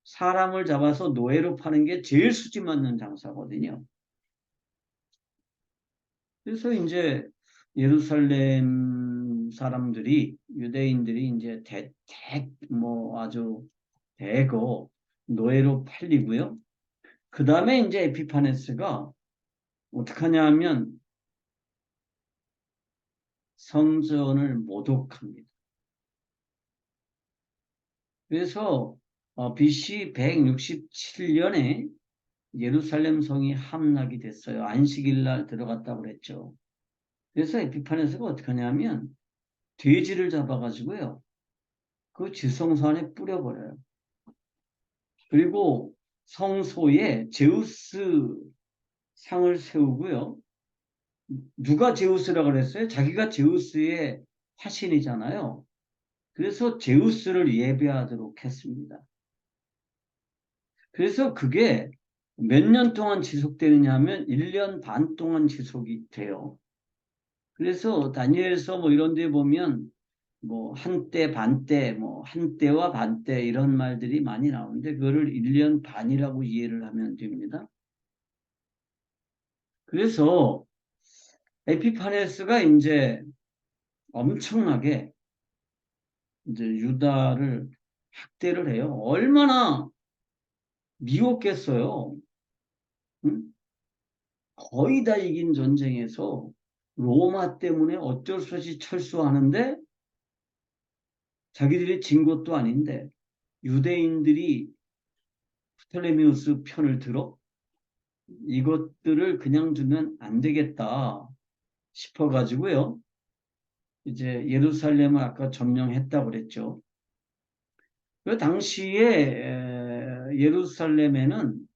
사람을 잡아서 노예로 파는 게 제일 수지 맞는 장사거든요. 그래서 이제 예루살렘 사람들이 유대인들이 이제 뭐 아주 대거 노예로 팔리고요. 그 다음에 이제 에피파네스가 어떻게 하냐면 성전을 모독합니다. 그래서 BC 167년에 예루살렘 성이 함락이 됐어요. 안식일 날 들어갔다고 그랬죠. 그래서 에피파네스가 어떻게 하냐면 돼지를 잡아가지고요. 그 지성소 안에 뿌려버려요. 그리고 성소에 제우스 상을 세우고요. 누가 제우스라고 그랬어요? 자기가 제우스의 화신이잖아요. 그래서 제우스를 예배하도록 했습니다. 그래서 그게 몇 년 동안 지속되느냐 하면 1년 반 동안 지속이 돼요. 그래서 다니엘서 뭐 이런 데 보면 뭐 한때 반때 뭐 한때와 반때 이런 말들이 많이 나오는데 그거를 1년 반이라고 이해를 하면 됩니다. 그래서 에피파네스가 이제 엄청나게 이제 유다를 학대를 해요. 얼마나 미웠겠어요. 응? 거의 다 이긴 전쟁에서 로마 때문에 어쩔 수 없이 철수하는데 자기들이 진 것도 아닌데 유대인들이 프톨레미우스 편을 들어 이것들을 그냥 두면 안 되겠다 싶어가지고요. 이제 예루살렘을 아까 점령했다고 그랬죠. 그 당시에 예루살렘에는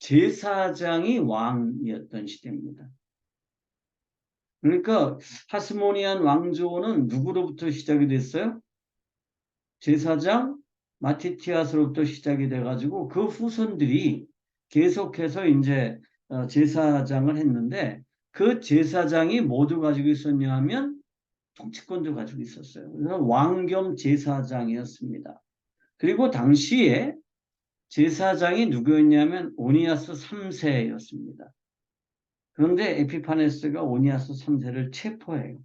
제사장이 왕이었던 시대입니다. 그러니까 하스모니안 왕조는 누구로부터 시작이 됐어요? 제사장 마티티아스로부터 시작이 돼가지고 그 후손들이 계속해서 이제 제사장을 했는데 그 제사장이 모두 가지고 있었냐 하면 통치권도 가지고 있었어요. 그래서 왕겸 제사장이었습니다. 그리고 당시에 제사장이 누구였냐면 오니아스 3세였습니다. 그런데 에피파네스가 오니아스 3세를 체포해요.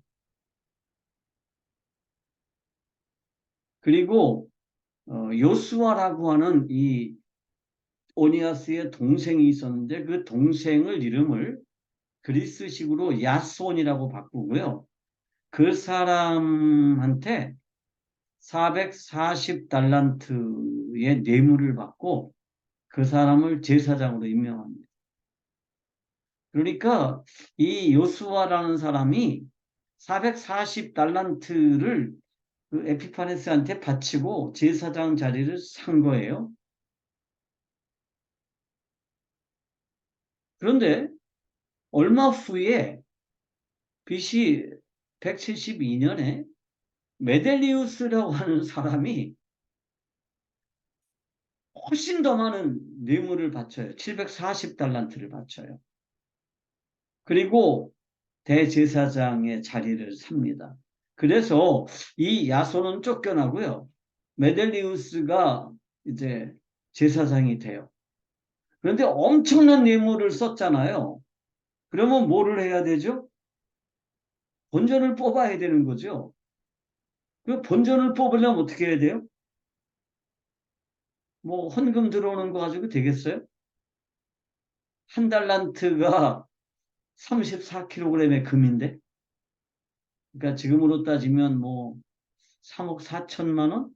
그리고 요수아라고 하는 이 오니아스의 동생이 있었는데 그 동생을 이름을 그리스식으로 야손이라고 바꾸고요. 그 사람한테 440달란트의 뇌물을 받고 그 사람을 제사장으로 임명합니다. 그러니까 이 요수아라는 사람이 440달란트를 그 에피파네스한테 바치고 제사장 자리를 산 거예요. 그런데 얼마 후에 BC 172년에 메델리우스라고 하는 사람이 훨씬 더 많은 뇌물을 바쳐요. 740달란트를 바쳐요. 그리고 대제사장의 자리를 삽니다. 그래서 이 야손은 쫓겨나고요. 메델리우스가 이제 제사장이 돼요. 그런데 엄청난 뇌물을 썼잖아요. 그러면 뭐를 해야 되죠? 본전을 뽑아야 되는 거죠. 그 본전을 뽑으려면 어떻게 해야 돼요? 뭐 헌금 들어오는 거 가지고 되겠어요? 한 달란트가 34kg의 금인데, 그러니까 지금으로 따지면 뭐 3억 4천만 원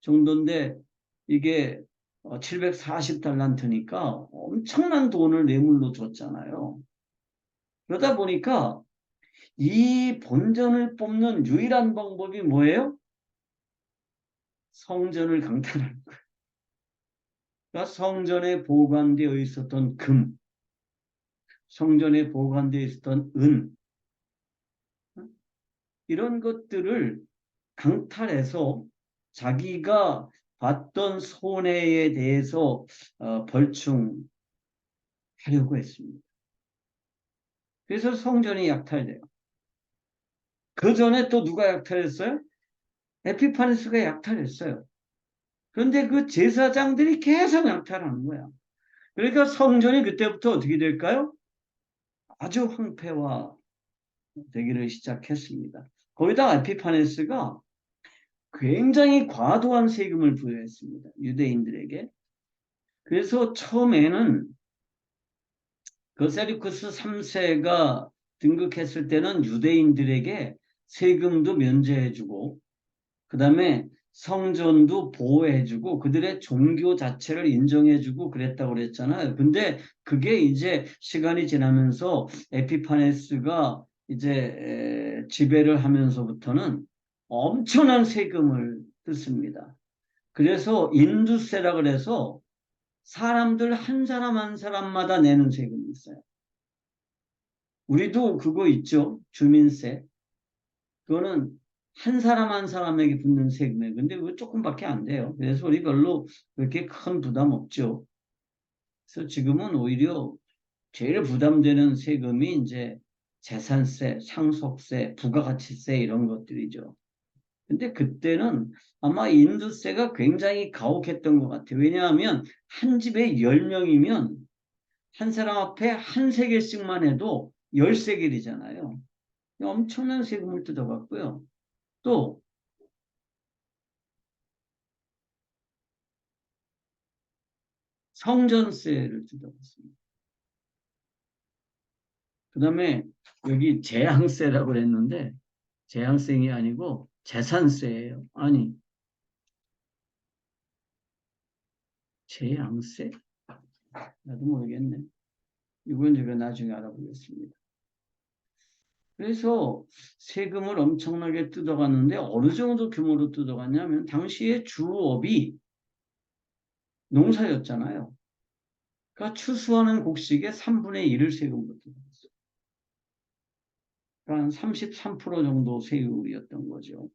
정도인데 이게 740달란트니까 엄청난 돈을 뇌물로 줬잖아요. 그러다 보니까 이 본전을 뽑는 유일한 방법이 뭐예요? 성전을 강탈하는 거예요. 그러니까 성전에 보관되어 있었던 금, 성전에 보관되어 있었던 은, 이런 것들을 강탈해서 자기가 받던 손해에 대해서 벌충하려고 했습니다. 그래서 성전이 약탈돼요. 그 전에 또 누가 약탈했어요? 에피파네스가 약탈했어요. 그런데 그 제사장들이 계속 약탈하는 거야. 그러니까 성전이 그때부터 어떻게 될까요? 아주 황폐화 되기를 시작했습니다. 거기다 에피파네스가 굉장히 과도한 세금을 부여했습니다. 유대인들에게. 그래서 처음에는 그 세리쿠스 3세가 등극했을 때는 유대인들에게 세금도 면제해주고 그 다음에 성전도 보호해주고 그들의 종교 자체를 인정해주고 그랬다고 그랬잖아요. 근데 그게 이제 시간이 지나면서 에피파네스가 이제 지배를 하면서부터는 엄청난 세금을 뜯습니다. 그래서 인두세라 그래서 사람들 한 사람 한 사람마다 내는 세금이 있어요. 우리도 그거 있죠. 주민세. 그거는 한 사람 한 사람에게 붙는 세금이에요. 근데 그거 조금밖에 안 돼요. 그래서 우리 별로 그렇게 큰 부담 없죠. 그래서 지금은 오히려 제일 부담되는 세금이 이제 재산세, 상속세, 부가가치세 이런 것들이죠. 근데 그때는 아마 인두세가 굉장히 가혹했던 것 같아요. 왜냐하면 한 집에 10명이면 한 사람 앞에 한 세겔씩만 해도 10세겔이잖아요. 엄청난 세금을 뜯어갔고요. 또 성전세를 뜯어갔습니다. 그 다음에 여기 재앙세라고 그랬는데 재앙세이 아니고 재산세예요. 아니, 재앙세? 나도 모르겠네. 이건 제가 나중에 알아보겠습니다. 그래서 세금을 엄청나게 뜯어갔는데 어느 정도 규모로 뜯어갔냐면 당시에 주업이 농사였잖아요. 그러니까 추수하는 곡식의 3분의 1을 세금으로 들었어요. 그러니까 한 33% 정도 세율이었던 거죠.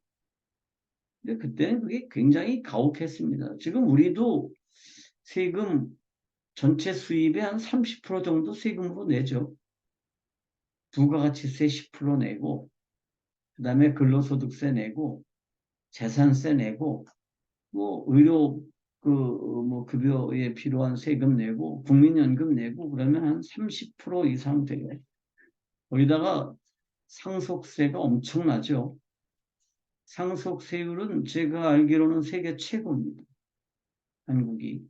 근데 그때는 그게 굉장히 가혹했습니다. 지금 우리도 세금 전체 수입의 한 30% 정도 세금으로 내죠. 부가가치세 10% 내고, 그 다음에 근로소득세 내고, 재산세 내고, 뭐 의료 뭐 급여에 필요한 세금 내고, 국민연금 내고 그러면 한 30% 이상 돼요. 거기다가 상속세가 엄청나죠. 상속세율은 제가 알기로는 세계 최고입니다. 한국이.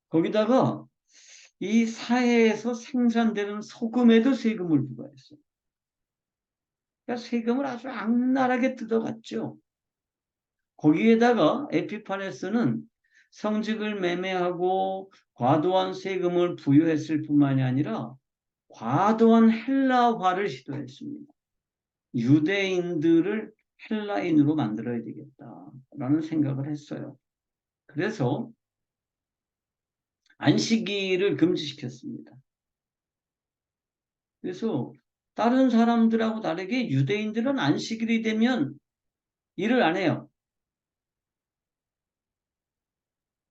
거기다가 이 사회에서 생산되는 소금에도 세금을 부과했어요. 그러니까 세금을 아주 악랄하게 뜯어갔죠. 거기에다가 에피파네스는 성직을 매매하고 과도한 세금을 부여했을 뿐만이 아니라 과도한 헬라화를 시도했습니다. 유대인들을 헬라인으로 만들어야 되겠다라는 생각을 했어요. 그래서 안식일을 금지시켰습니다. 그래서 다른 사람들하고 다르게 유대인들은 안식일이 되면 일을 안 해요.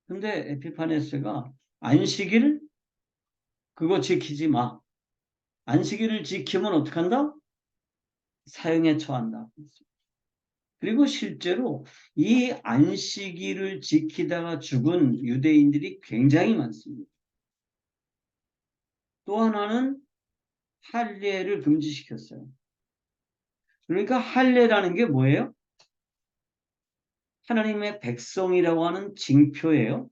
근데 에피파네스가 안식일 그거 지키지 마. 안식일을 지키면 어떻게 한다? 사형에 처한다. 그리고 실제로 이 안식일을 지키다가 죽은 유대인들이 굉장히 많습니다. 또 하나는 할례를 금지시켰어요. 그러니까 할례라는 게 뭐예요? 하나님의 백성이라고 하는 징표예요.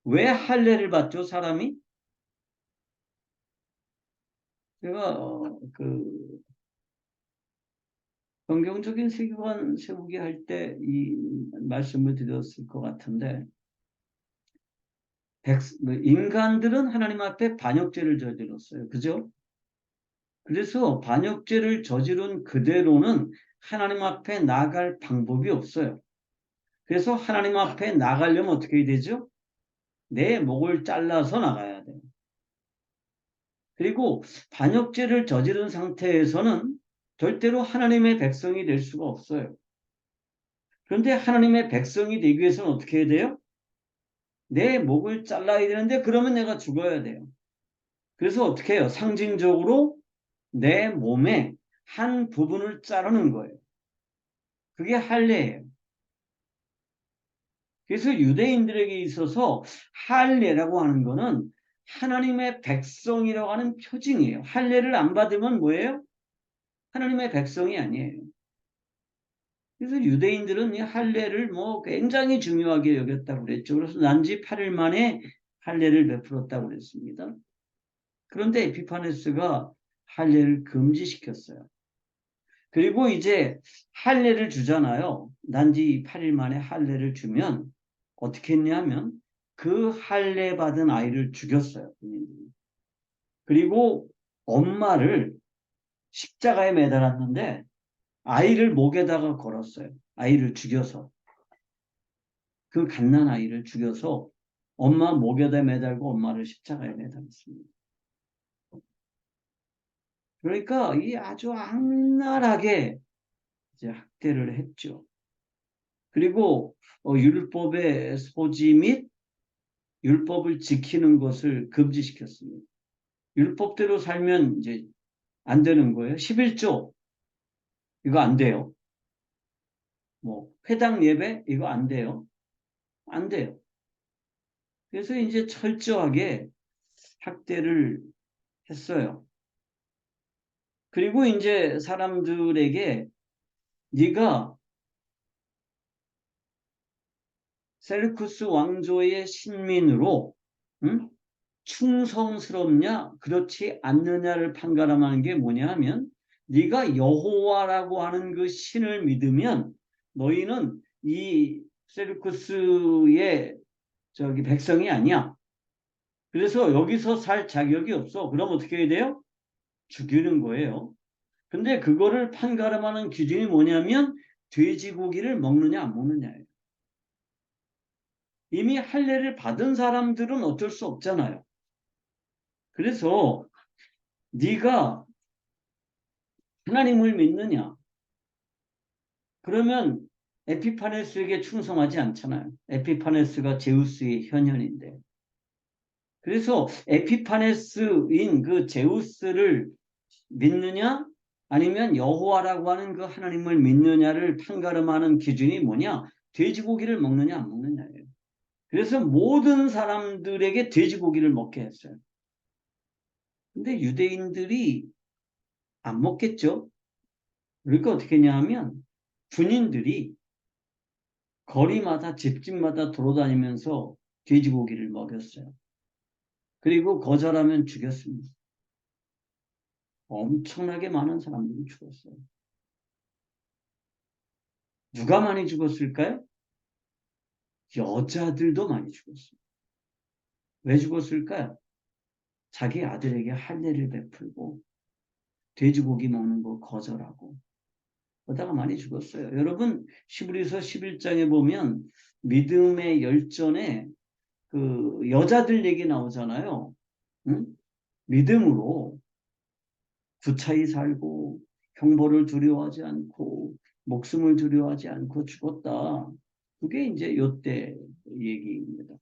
왜 할례를 받죠, 사람이? 제가 성경적인 세계관 세우기 할 때 이 말씀을 드렸을 것 같은데 인간들은 하나님 앞에 반역죄를 저질렀어요. 그죠? 그래서 반역죄를 저지른 그대로는 하나님 앞에 나갈 방법이 없어요. 그래서 하나님 앞에 나가려면 어떻게 해야 되죠? 내 목을 잘라서 나가야 돼요. 그리고 반역죄를 저지른 상태에서는 절대로 하나님의 백성이 될 수가 없어요. 그런데 하나님의 백성이 되기 위해서는 어떻게 해야 돼요? 내 목을 잘라야 되는데 그러면 내가 죽어야 돼요. 그래서 어떻게 해요? 상징적으로 내 몸의 한 부분을 자르는 거예요. 그게 할례예요. 그래서 유대인들에게 있어서 할례라고 하는 거는 하나님의 백성이라고 하는 표징이에요. 할례를 안 받으면 뭐예요? 하나님의 백성이 아니에요. 그래서 유대인들은 이 할례를 뭐 굉장히 중요하게 여겼다고 그랬죠. 그래서 난지 8일 만에 할례를 베풀었다고 그랬습니다. 그런데 에피파네스가 할례를 금지시켰어요. 그리고 이제 할례를 주잖아요. 난지 8일 만에 할례를 주면 어떻게 했냐면 그 할례 받은 아이를 죽였어요. 그리고 엄마를 십자가에 매달았는데 아이를 목에다가 걸었어요. 아이를 죽여서. 그 갓난 아이를 죽여서 엄마 목에다 매달고 엄마를 십자가에 매달았습니다. 그러니까 이 아주 악랄하게 이제 학대를 했죠. 그리고 율법의 소지 및 율법을 지키는 것을 금지시켰습니다. 율법대로 살면 이제 안 되는 거예요. 11조 이거 안 돼요. 뭐 회당 예배 이거 안 돼요. 안 돼요. 그래서 이제 철저하게 학대를 했어요. 그리고 이제 사람들에게 네가 셀루쿠스 왕조의 신민으로 응? 충성스럽냐 그렇지 않느냐를 판가름하는 게 뭐냐 하면 네가 여호와라고 하는 그 신을 믿으면 너희는 이 셀루쿠스의 백성이 아니야. 그래서 여기서 살 자격이 없어. 그럼 어떻게 해야 돼요? 죽이는 거예요. 근데 그거를 판가름하는 기준이 뭐냐면 돼지고기를 먹느냐 안 먹느냐예요. 이미 할례를 받은 사람들은 어쩔 수 없잖아요. 그래서 네가 하나님을 믿느냐? 그러면 에피파네스에게 충성하지 않잖아요. 에피파네스가 제우스의 현현인데. 그래서 에피파네스인 그 제우스를 믿느냐? 아니면 여호와라고 하는 그 하나님을 믿느냐를 판가름하는 기준이 뭐냐? 돼지고기를 먹느냐 안 먹느냐예요. 그래서 모든 사람들에게 돼지고기를 먹게 했어요. 근데 유대인들이 안 먹겠죠? 그러니까 어떻게 했냐 하면 군인들이 거리마다 집집마다 돌아다니면서 돼지고기를 먹였어요. 그리고 거절하면 죽였습니다. 엄청나게 많은 사람들이 죽었어요. 누가 많이 죽었을까요? 여자들도 많이 죽었어요. 왜 죽었을까요? 자기 아들에게 할례를 베풀고 돼지고기 먹는 거 거절하고 그러다가 많이 죽었어요. 여러분 히브리서 11장에 보면 믿음의 열전에 그 여자들 얘기 나오잖아요. 응? 믿음으로 구차히 살고 형벌을 두려워하지 않고 목숨을 두려워하지 않고 죽었다. 그게 이제 요때 얘기입니다.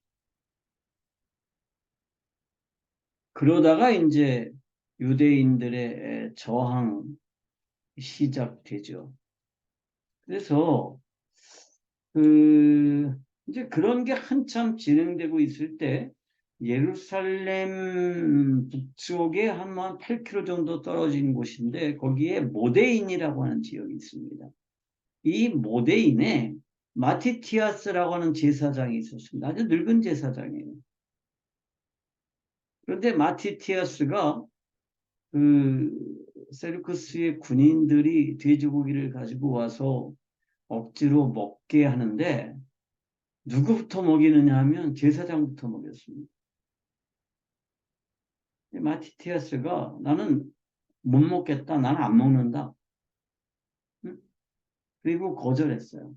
그러다가 이제 유대인들의 저항 시작되죠. 그래서 그 이제 그런 게 한참 진행되고 있을 때 예루살렘 북쪽에 한 8km 정도 떨어진 곳인데 거기에 모데인이라고 하는 지역이 있습니다. 이 모데인에 마티티아스라고 하는 제사장이 있었습니다. 아주 늙은 제사장이에요. 그런데 마티티아스가 그 세르크스의 군인들이 돼지고기를 가지고 와서 억지로 먹게 하는데 누구부터 먹이느냐 하면 제사장부터 먹였습니다. 마티티아스가 나는 못 먹겠다. 나는 안 먹는다. 응? 그리고 거절했어요.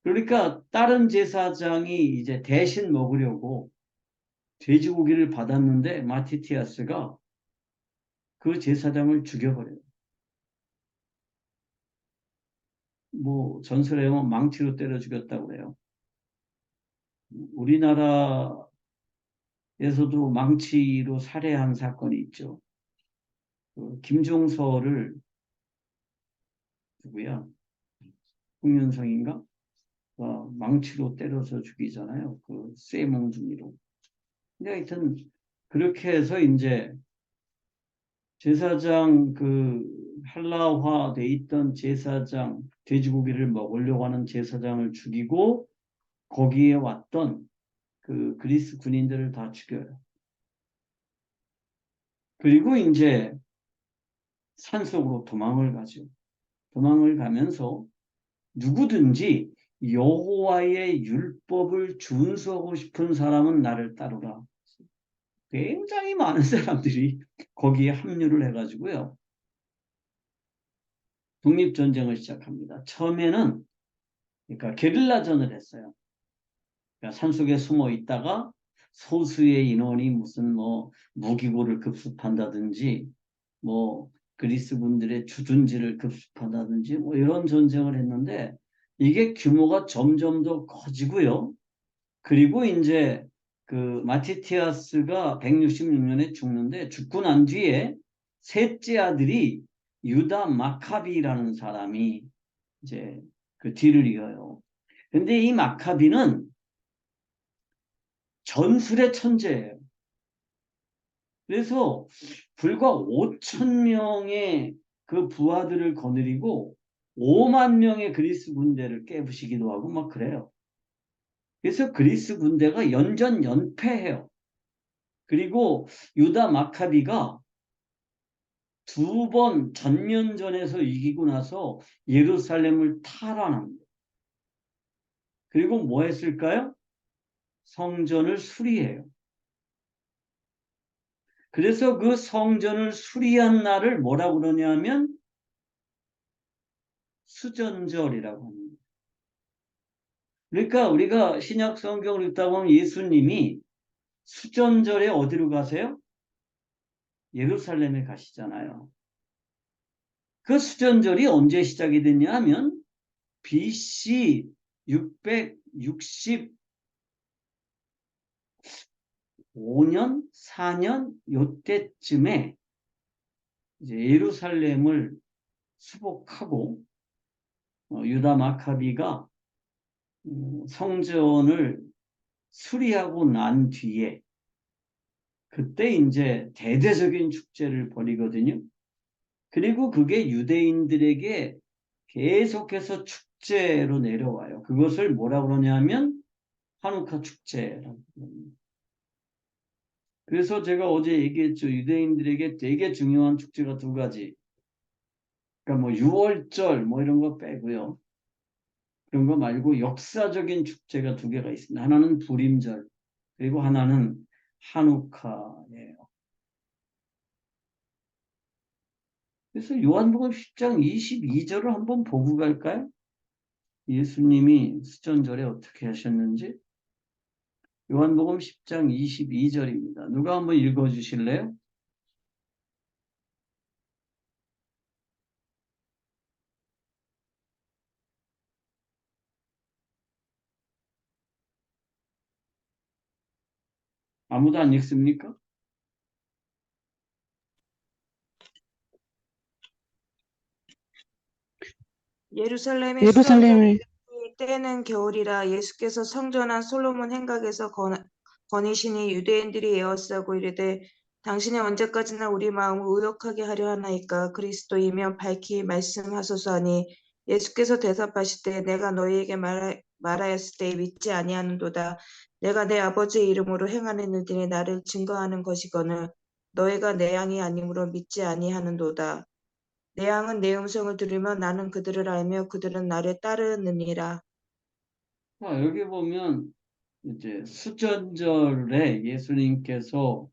그러니까 다른 제사장이 이제 대신 먹으려고 돼지고기를 받았는데 마티티아스가 그 제사장을 죽여버려요. 뭐 전설에 보면 망치로 때려 죽였다고 그래요. 우리나라에서도 망치로 살해한 사건이 있죠. 그 김종서를 누구야? 홍윤성인가? 망치로 때려서 죽이잖아요. 그 쇠몽둥이로. 근데 하여튼 그렇게 해서 이제 제사장 그 한라화 돼 있던 제사장 돼지고기를 먹으려고 하는 제사장을 죽이고 거기에 왔던 그 그리스 군인들을 다 죽여요. 그리고 이제 산속으로 도망을 가죠. 도망을 가면서 누구든지 여호와의 율법을 준수하고 싶은 사람은 나를 따르라. 굉장히 많은 사람들이 거기에 합류를 해가지고요. 독립전쟁을 시작합니다. 처음에는 그러니까 게릴라전을 했어요. 그러니까 산속에 숨어 있다가 소수의 인원이 무슨 뭐 무기고를 급습한다든지 뭐 그리스 분들의 주둔지를 급습한다든지 뭐 이런 전쟁을 했는데 이게 규모가 점점 더 커지고요. 그리고 이제 그 마티티아스가 166년에 죽는데 죽고 난 뒤에 셋째 아들이 유다 마카비라는 사람이 이제 그 뒤를 이어요. 근데 이 마카비는 전술의 천재예요. 그래서 불과 5천 명의 그 부하들을 거느리고 5만 명의 그리스 군대를 깨부시기도 하고 막 그래요. 그래서 그리스 군대가 연전연패해요. 그리고 유다 마카비가 2번 전면전에서 이기고 나서 예루살렘을 탈환합니다. 그리고 뭐 했을까요? 성전을 수리해요. 그래서 그 성전을 수리한 날을 뭐라고 그러냐면 수전절이라고 합니다. 그러니까 우리가 신약 성경을 읽다 보면 예수님이 수전절에 어디로 가세요? 예루살렘에 가시잖아요. 그 수전절이 언제 시작이 됐냐 하면 BC 665년, 4년 요때쯤에 이제 예루살렘을 수복하고 유다 마카비가 성전을 수리하고 난 뒤에 그때 이제 대대적인 축제를 벌이거든요. 그리고 그게 유대인들에게 계속해서 축제로 내려와요. 그것을 뭐라 그러냐면 하누카 축제라고 합니다. 그래서 제가 어제 얘기했죠. 유대인들에게 되게 중요한 축제가 두 가지. 그러니까 뭐 유월절 뭐 이런 거 빼고요. 그런 거 말고 역사적인 축제가 두 개가 있습니다. 하나는 불임절, 그리고 하나는 한우카예요. 그래서 요한복음 10장 22절을 한번 보고 갈까요? 예수님이 수전절에 어떻게 하셨는지. 요한복음 10장 22절입니다. 누가 한번 읽어주실래요? 아무도 안 읽습니까? 예루살렘의 수전절이 예루살렘을 때는 겨울이라 예수께서 성전한 솔로몬 행각에서 거니시니 유대인들이 에워싸고 이르되 당신이 언제까지나 우리 마음을 의역하게 하려 하나이까 그리스도이면 밝히 말씀하소서 하니 예수께서 대답하시되 내가 너희에게 말하였을 때 믿지 아니하는도다. 내가 내 아버지의 이름으로 행하는 일들이 나를 증거하는 것이거늘 너희가 내 양이 아니므로 믿지 아니하는도다. 내 양은 내 음성을 들으며 나는 그들을 알며 그들은 나를 따르느니라. 여기 보면 이제 수전절에 예수님께서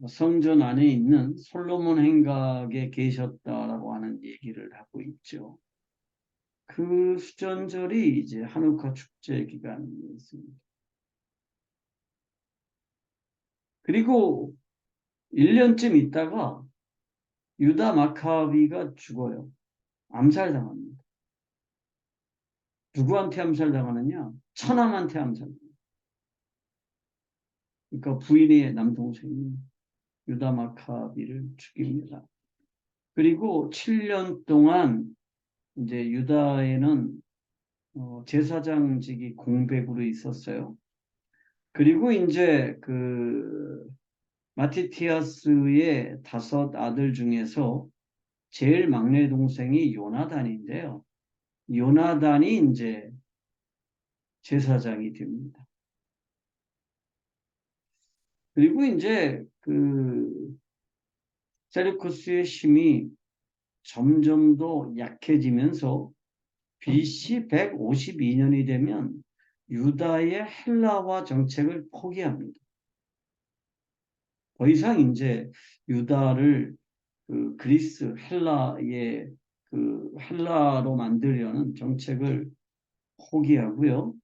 성전 안에 있는 솔로몬 행각에 계셨다라고 하는 얘기를 하고 있죠. 그 수전절이 이제 한우카 축제 기간이었습니다. 그리고 1년쯤 있다가 유다 마카비가 죽어요. 암살당합니다. 누구한테 암살당하느냐? 처남한테 암살당합니다. 그러니까 부인의 남동생이 유다 마카비를 죽입니다. 그리고 7년 동안 이제 유다에는 제사장직이 공백으로 있었어요. 그리고 이제 그 마티티아스의 5 아들 중에서 제일 막내 동생이 요나단인데요. 요나단이 이제 제사장이 됩니다. 그리고 이제 그 셀루쿠스의 힘이 점점 더 약해지면서 BC 152년이 되면 유다의 헬라화 정책을 포기합니다. 더 이상 이제 유다를 그 그리스 헬라의 그 헬라로 만들려는 정책을 포기하고요.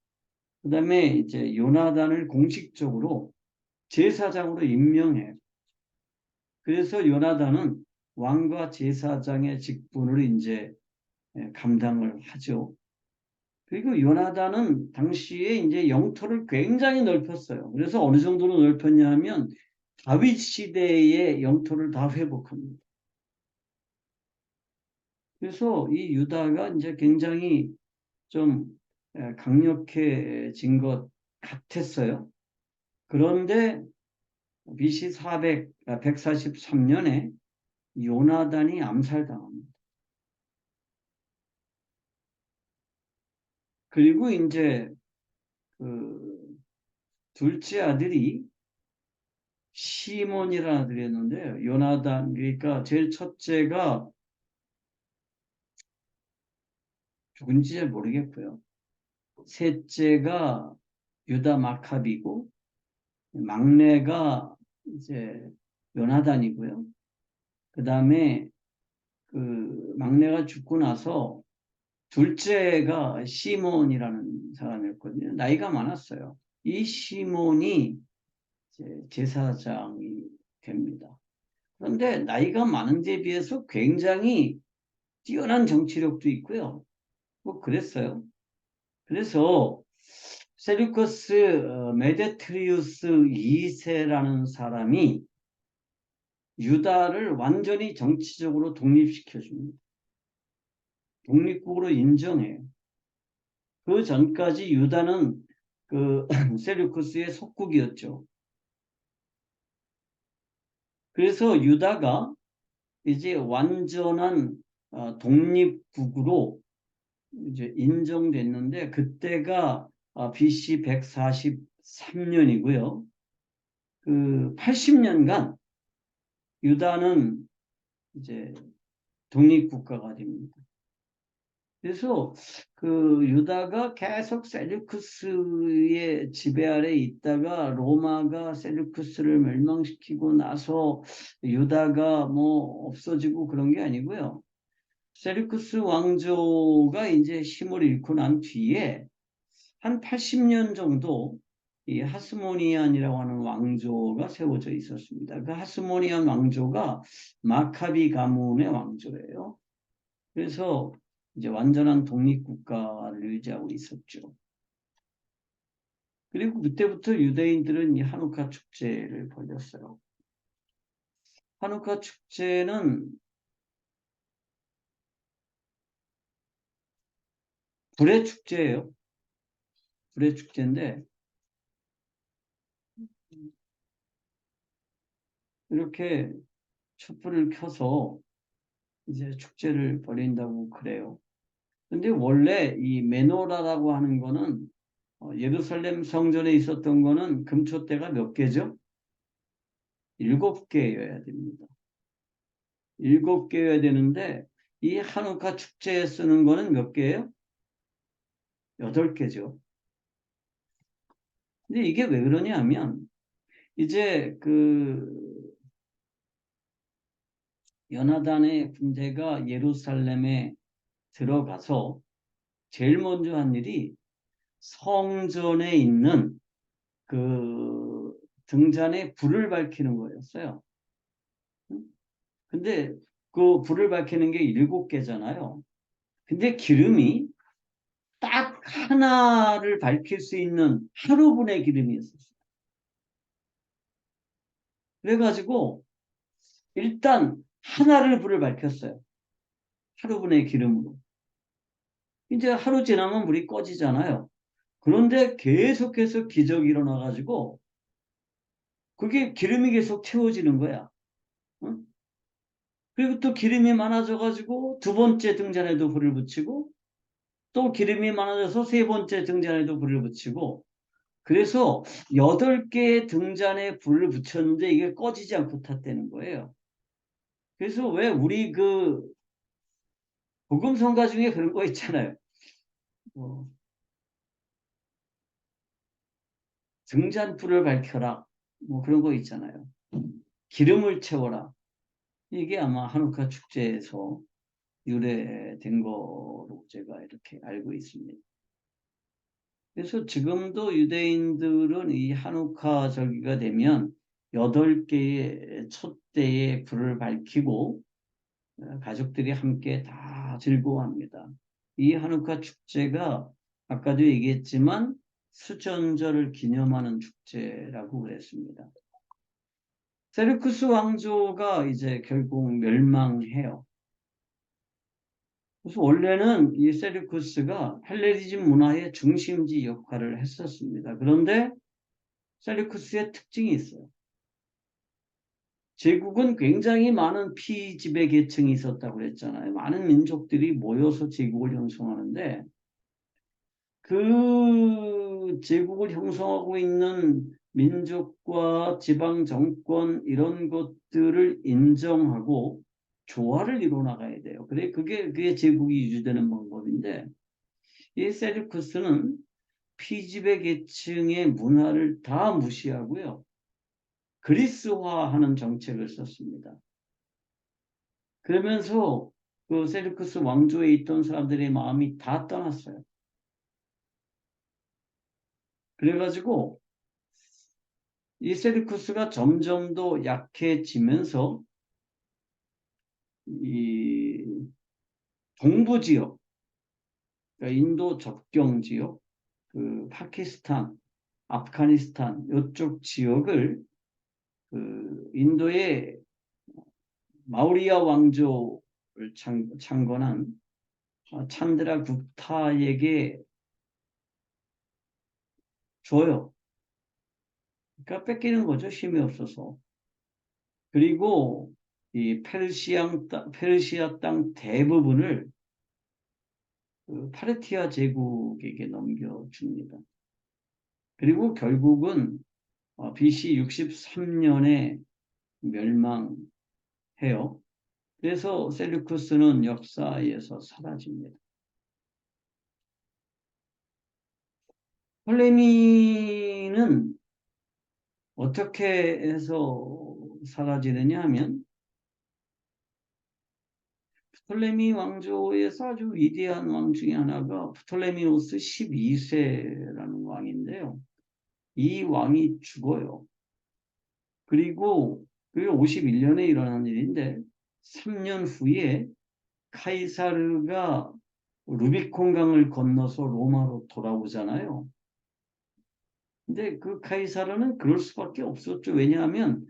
그다음에 이제 요나단을 공식적으로 제사장으로 임명해요. 그래서 요나단은 왕과 제사장의 직분을 이제 감당을 하죠. 그리고 요나단은 당시에 이제 영토를 굉장히 넓혔어요. 그래서 어느 정도로 넓혔냐면 다윗 시대의 영토를 다 회복합니다. 그래서 이 유다가 이제 굉장히 좀 강력해진 것 같았어요. 그런데 BC 143년에 요나단이 암살당합니다. 그리고 이제 그 둘째 아들이 시몬이라는 아들이었는데요. 요나단, 그러니까 제일 첫째가 누군지 잘 모르겠고요. 셋째가 유다 마카비고 막내가 이제 요나단이고요. 그 다음에 그 막내가 죽고 나서 둘째가 시몬이라는 사람이었거든요. 나이가 많았어요. 이 시몬이 이제 제사장이 됩니다. 그런데 나이가 많은 데 비해서 굉장히 뛰어난 정치력도 있고요. 뭐 그랬어요. 그래서 셀루커스 메데트리우스 2세라는 사람이 유다를 완전히 정치적으로 독립시켜줍니다. 독립국으로 인정해요. 그 전까지 유다는 그 셀루커스의 속국이었죠. 그래서 유다가 이제 완전한 독립국으로 이제 인정됐는데 그때가 BC 143년이고요. 그 80년간 유다는 이제 독립국가가 됩니다. 그래서 그 유다가 계속 셀루크스의 지배 아래 있다가 로마가 셀루크스를 멸망시키고 나서 유다가 뭐 없어지고 그런 게 아니고요. 셀루크스 왕조가 이제 힘을 잃고 난 뒤에 한 80년 정도 이 하스모니안이라고 하는 왕조가 세워져 있었습니다. 그 하스모니안 왕조가 마카비 가문의 왕조예요. 그래서 이제 완전한 독립국가를 유지하고 있었죠. 그리고 그때부터 유대인들은 이 하누카 축제를 벌였어요. 하누카 축제는 불의 축제예요. 불의 축제인데 이렇게 촛불을 켜서 이제 축제를 벌인다고 그래요. 근데 원래 이 메노라라고 하는 거는 예루살렘 성전에 있었던 거는 금초대가 몇 개죠? 7개여야 됩니다. 7개여야 되는데 이 한우카 축제에 쓰는 거는 몇 개예요? 8개죠. 근데 이게 왜 그러냐면 이제 그 요나단의 군대가 예루살렘에 들어가서 제일 먼저 한 일이 성전에 있는 그 등잔에 불을 밝히는 거였어요. 근데 그 불을 밝히는 게 7개잖아요. 근데 기름이 딱 하나를 밝힐 수 있는 하루분의 기름이 있었어요. 그래가지고 일단 하나를 불을 밝혔어요. 하루분의 기름으로. 이제 하루 지나면 불이 꺼지잖아요. 그런데 계속해서 기적이 일어나가지고 그게 기름이 계속 채워지는 거야. 응? 그리고 또 기름이 많아져가지고 두 번째 등잔에도 불을 붙이고 또 기름이 많아져서 세 번째 등잔에도 불을 붙이고 그래서 8개의 등잔에 불을 붙였는데 이게 꺼지지 않고 탔다는 거예요. 그래서 왜 우리 그 복음성가 중에 그런 거 있잖아요. 뭐 등잔불을 밝혀라. 뭐 그런 거 있잖아요. 기름을 채워라. 이게 아마 하누카 축제에서 유래된 거로 제가 이렇게 알고 있습니다. 그래서 지금도 유대인들은 이 한우카 절기가 되면 8개의 촛대에 불을 밝히고 가족들이 함께 다 즐거워합니다. 이 한우카 축제가 아까도 얘기했지만 수전절을 기념하는 축제라고 그랬습니다. 세르쿠스 왕조가 이제 결국 멸망해요. 그래서 원래는 이 셀류쿠스가 헬레니즘 문화의 중심지 역할을 했었습니다. 그런데 셀류쿠스의 특징이 있어요. 제국은 굉장히 많은 피지배 계층이 있었다고 그랬잖아요. 많은 민족들이 모여서 제국을 형성하는데 그 제국을 형성하고 있는 민족과 지방 정권 이런 것들을 인정하고 조화를 이루어 나가야 돼요. 그래 그게 제국이 유지되는 방법인데 이 셀주크스는 피지배 계층의 문화를 다 무시하고요. 그리스화하는 정책을 썼습니다. 그러면서 그 셀루크스 왕조에 있던 사람들의 마음이 다 떠났어요. 그래가지고 이 셀루크스가 점점 더 약해지면서 이 동부 지역, 그러니까 인도 접경 지역, 그 파키스탄, 아프가니스탄 이쪽 지역을 그 인도의 마우리아 왕조를 창건한 찬드라 굽타에게 줘요. 그러니까 뺏기는 거죠. 힘이 없어서. 그리고 이 페르시아 땅 대부분을 그 파르티아 제국에게 넘겨줍니다. 그리고 결국은 BC 63년에 멸망해요. 그래서 셀루쿠스는 역사에서 사라집니다. 톨레미는 어떻게 해서 사라지느냐 하면 프톨레미 왕조에서 아주 위대한 왕 중에 하나가 프톨레미오스 12세라는 왕인데요. 이 왕이 죽어요. 그리고 그게 51년에 일어난 일인데 3년 후에 카이사르가 루비콘 강을 건너서 로마로 돌아오잖아요. 근데 그 카이사르는 그럴 수밖에 없었죠. 왜냐하면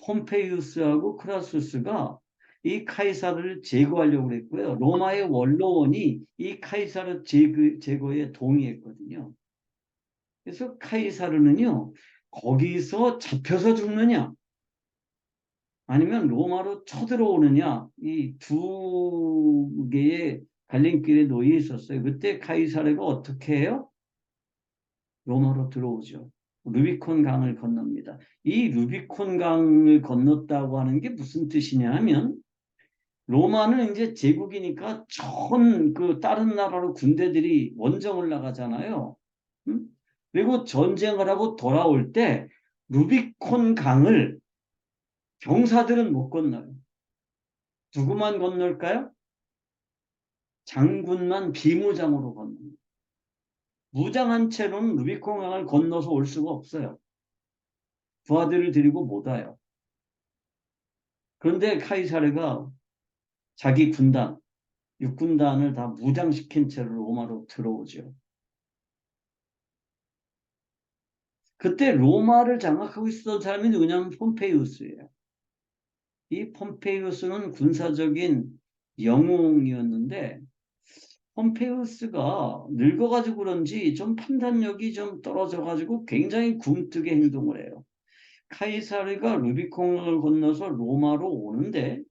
폼페이우스하고 크라수스가 이 카이사르를 제거하려고 그랬고요. 로마의 원로원이 이 카이사르 제거에 동의했거든요. 그래서 카이사르는요, 거기서 잡혀서 죽느냐, 아니면 로마로 쳐들어오느냐, 이 두 개의 갈림길에 놓여 있었어요. 그때 카이사르가 어떻게 해요? 로마로 들어오죠. 루비콘 강을 건넙니다. 이 루비콘 강을 건넜다고 하는 게 무슨 뜻이냐 하면 로마는 이제 제국이니까 전 그 다른 나라로 군대들이 원정을 나가잖아요. 음? 그리고 전쟁을 하고 돌아올 때 루비콘 강을 병사들은 못 건너요. 누구만 건널까요? 장군만 비무장으로 건너요. 무장한 채로는 루비콘 강을 건너서 올 수가 없어요. 부하들을 데리고 못 와요. 그런데 카이사르가 자기 군단, 육군단을 다 무장시킨 채로 로마로 들어오죠. 그때 로마를 장악하고 있었던 사람이 누구냐면 폼페이우스예요. 이 폼페이우스는 군사적인 영웅이었는데 폼페이우스가 늙어가지고 그런지 좀 판단력이 좀 떨어져가지고 굉장히 굼뜨게 행동을 해요. 카이사르가 루비콘을 건너서 로마로 오는데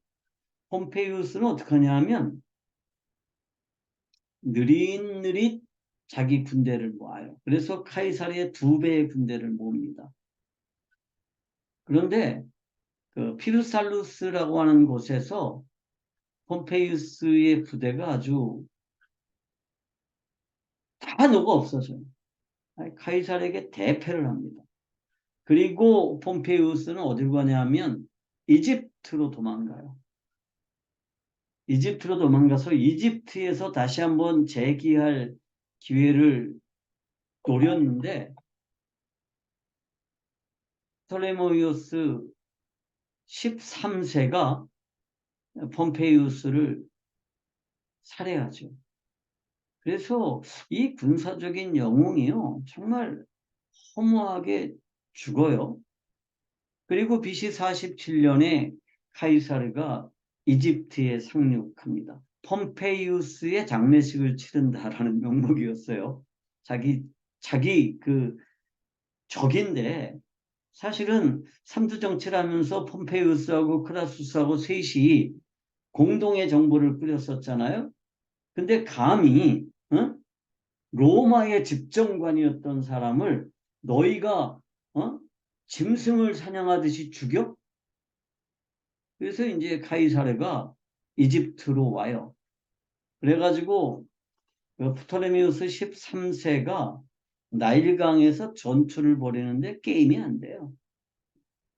폼페이우스는 어떻게 하냐 하면 느릿느릿 자기 군대를 모아요. 그래서 카이사르의 2배의 군대를 모읍니다. 그런데 그 피르살루스라고 하는 곳에서 폼페이우스의 부대가 아주 다 녹아 없어져요. 카이사르에게 대패를 합니다. 그리고 폼페이우스는 어디로 가냐면 이집트로 도망가요. 이집트로 도망가서 이집트에서 다시 한번 재기할 기회를 노렸는데 토레모이오스 13세가 폼페이우스를 살해하죠. 그래서 이 군사적인 영웅이요, 정말 허무하게 죽어요. 그리고 BC 47년에 카이사르가 이집트에 상륙합니다. 폼페이우스의 장례식을 치른다라는 명목이었어요. 자기 그 적인데 사실은 삼두정치를 하면서 폼페이우스하고 크라수스하고 셋이 공동의 정부를 꾸렸었잖아요. 근데 감히 로마의 집정관이었던 사람을 너희가 짐승을 사냥하듯이 죽여? 그래서 이제 카이사르가 이집트로 와요. 그래가지고 프토레미우스 13세가 나일강에서 전투를 벌이는데 게임이 안 돼요.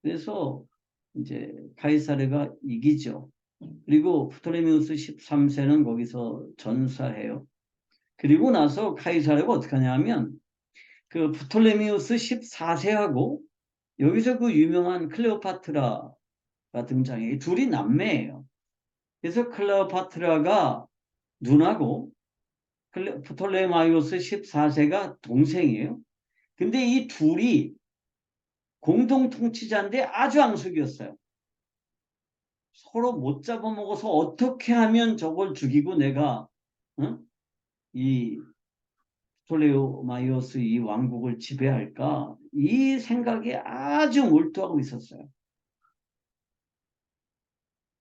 그래서 이제 카이사르가 이기죠. 그리고 프톨레미우스 13세는 거기서 전사해요. 그리고 나서 카이사르가 어떻게 하냐면 그 프톨레미우스 14세하고 여기서 그 유명한 클레오파트라가 등장해요. 이 둘이 남매예요. 그래서 클레오파트라가 누나고 프톨레마이오스 14세가 동생이에요. 근데 이 둘이 공동 통치자인데 아주 앙숙이었어요. 서로 못 잡아먹어서 어떻게 하면 저걸 죽이고 내가 이 프톨레마이오스 이 왕국을 지배할까? 이 생각에 아주 몰두하고 있었어요.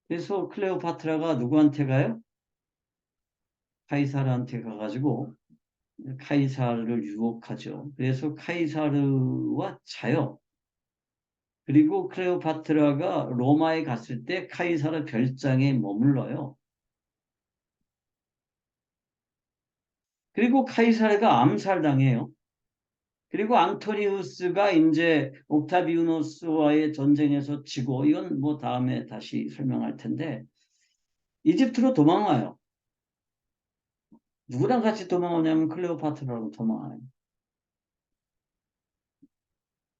그래서 클레오파트라가 누구한테 가요? 카이사르한테 가가지고 카이사르를 유혹하죠. 그래서 카이사르와 자요. 그리고 클레오파트라가 로마에 갔을 때 카이사르 별장에 머물러요. 그리고 카이사르가 암살당해요. 그리고 안토니우스가 이제 옥타비우노스와의 전쟁에서 지고 이건 뭐 다음에 다시 설명할 텐데 이집트로 도망와요. 누구랑 같이 도망오냐면 클레오파트라로 도망와요.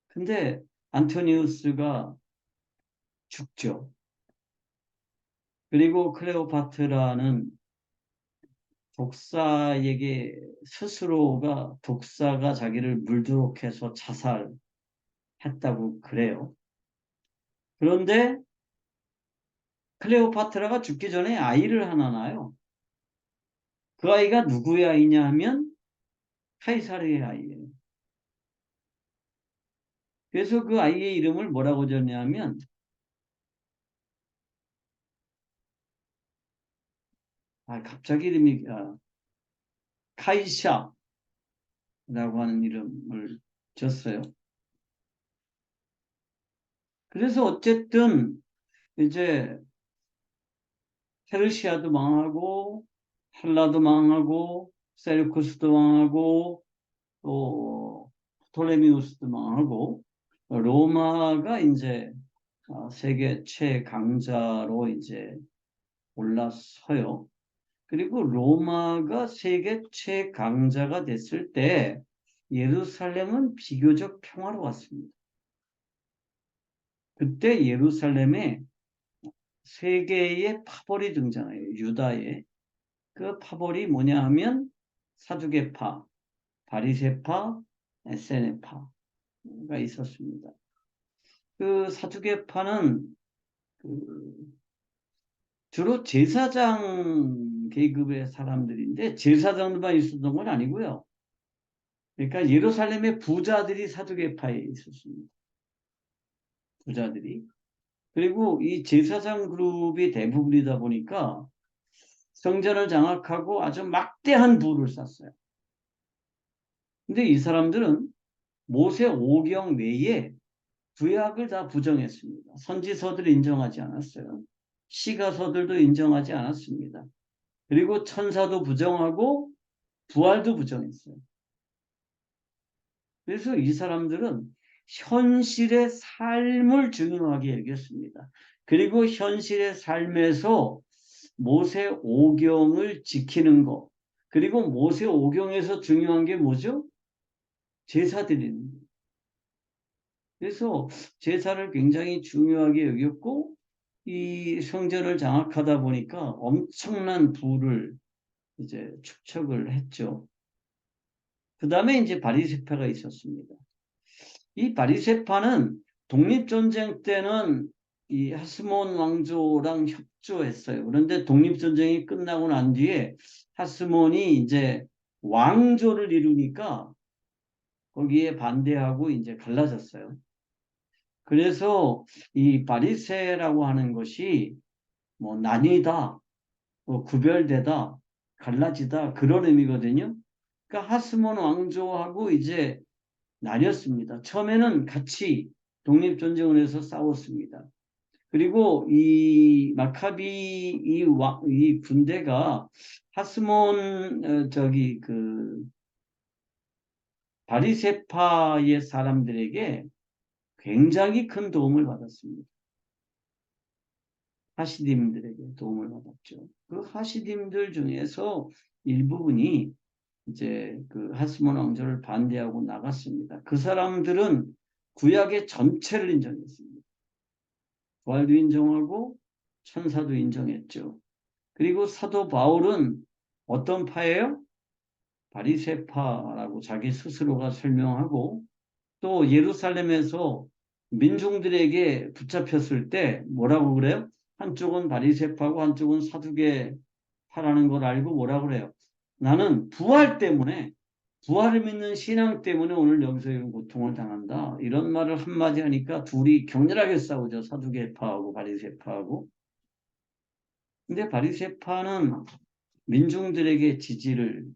근데 안토니우스가 죽죠. 그리고 클레오파트라는 독사에게 스스로가 독사가 자기를 물도록 해서 자살했다고 그래요. 그런데 클레오파트라가 죽기 전에 아이를 하나 낳아요. 그 아이가 누구의 아이냐 하면 카이사르의 아이예요. 그래서 그 아이의 이름을 뭐라고 졌냐면 갑자기 이름이 카이샤라고 하는 이름을 졌어요. 그래서 어쨌든 이제 페르시아도 망하고 헬라도 망하고 셀루쿠스도 망하고 또 프톨레미우스도 망하고 로마가 이제 세계 최강자로 이제 올라서요. 그리고 로마가 세계 최강자가 됐을 때 예루살렘은 비교적 평화로웠습니다. 그때 예루살렘에 세 개의 파벌이 등장해요. 유다의. 그 파벌이 뭐냐 하면 사두개파, 바리새파, 에세네파가 있었습니다. 그 사두개파는 그 주로 제사장 계급의 사람들인데 제사장들만 있었던 건 아니고요. 그러니까 예루살렘의 부자들이 사두개파에 있었습니다. 부자들이. 그리고 이 제사장 그룹이 대부분이다 보니까 성전을 장악하고 아주 막대한 부를 쌌어요. 근데 이 사람들은 모세 오경 외에 구약을 다 부정했습니다. 선지서들을 인정하지 않았어요. 시가서들도 인정하지 않았습니다. 그리고 천사도 부정하고 부활도 부정했어요. 그래서 이 사람들은 현실의 삶을 중요하게 여겼습니다. 그리고 현실의 삶에서 모세 오경을 지키는 것. 그리고 모세 오경에서 중요한 게 뭐죠? 제사 드리는 것. 그래서 제사를 굉장히 중요하게 여겼고 이 성전을 장악하다 보니까 엄청난 부를 이제 축적을 했죠. 그 다음에 이제 바리새파가 있었습니다. 이 바리새파는 독립전쟁 때는 이 하스몬 왕조랑 협조했어요. 그런데 독립전쟁이 끝나고 난 뒤에 하스몬이 이제 왕조를 이루니까 거기에 반대하고 이제 갈라졌어요. 그래서 이 바리새라고 하는 것이 뭐 나뉘다, 뭐 구별되다, 갈라지다 그런 의미거든요. 그러니까 하스몬 왕조하고 이제 나뉘었습니다. 처음에는 같이 독립전쟁을 해서 싸웠습니다. 그리고 이 마카비 이 군대가 하스몬 저기 그 바리새파의 사람들에게 굉장히 큰 도움을 받았습니다. 하시딤들에게 도움을 받았죠. 그 하시딤들 중에서 일부분이 이제 그 하스몬 왕조를 반대하고 나갔습니다. 그 사람들은 구약의 전체를 인정했습니다. 부활도 인정하고 천사도 인정했죠. 그리고 사도 바울은 어떤 파예요? 바리새파라고 자기 스스로가 설명하고, 또 예루살렘에서 민중들에게 붙잡혔을 때 뭐라고 그래요? 한쪽은 바리새파고 한쪽은 사두개파라는 걸 알고 뭐라고 그래요? 나는 부활 때문에, 부활을 믿는 신앙 때문에 오늘 여기서 이런 고통을 당한다. 이런 말을 한마디 하니까 둘이 격렬하게 싸우죠. 사두개파하고 바리새파하고. 근데 바리새파는 민중들에게 지지를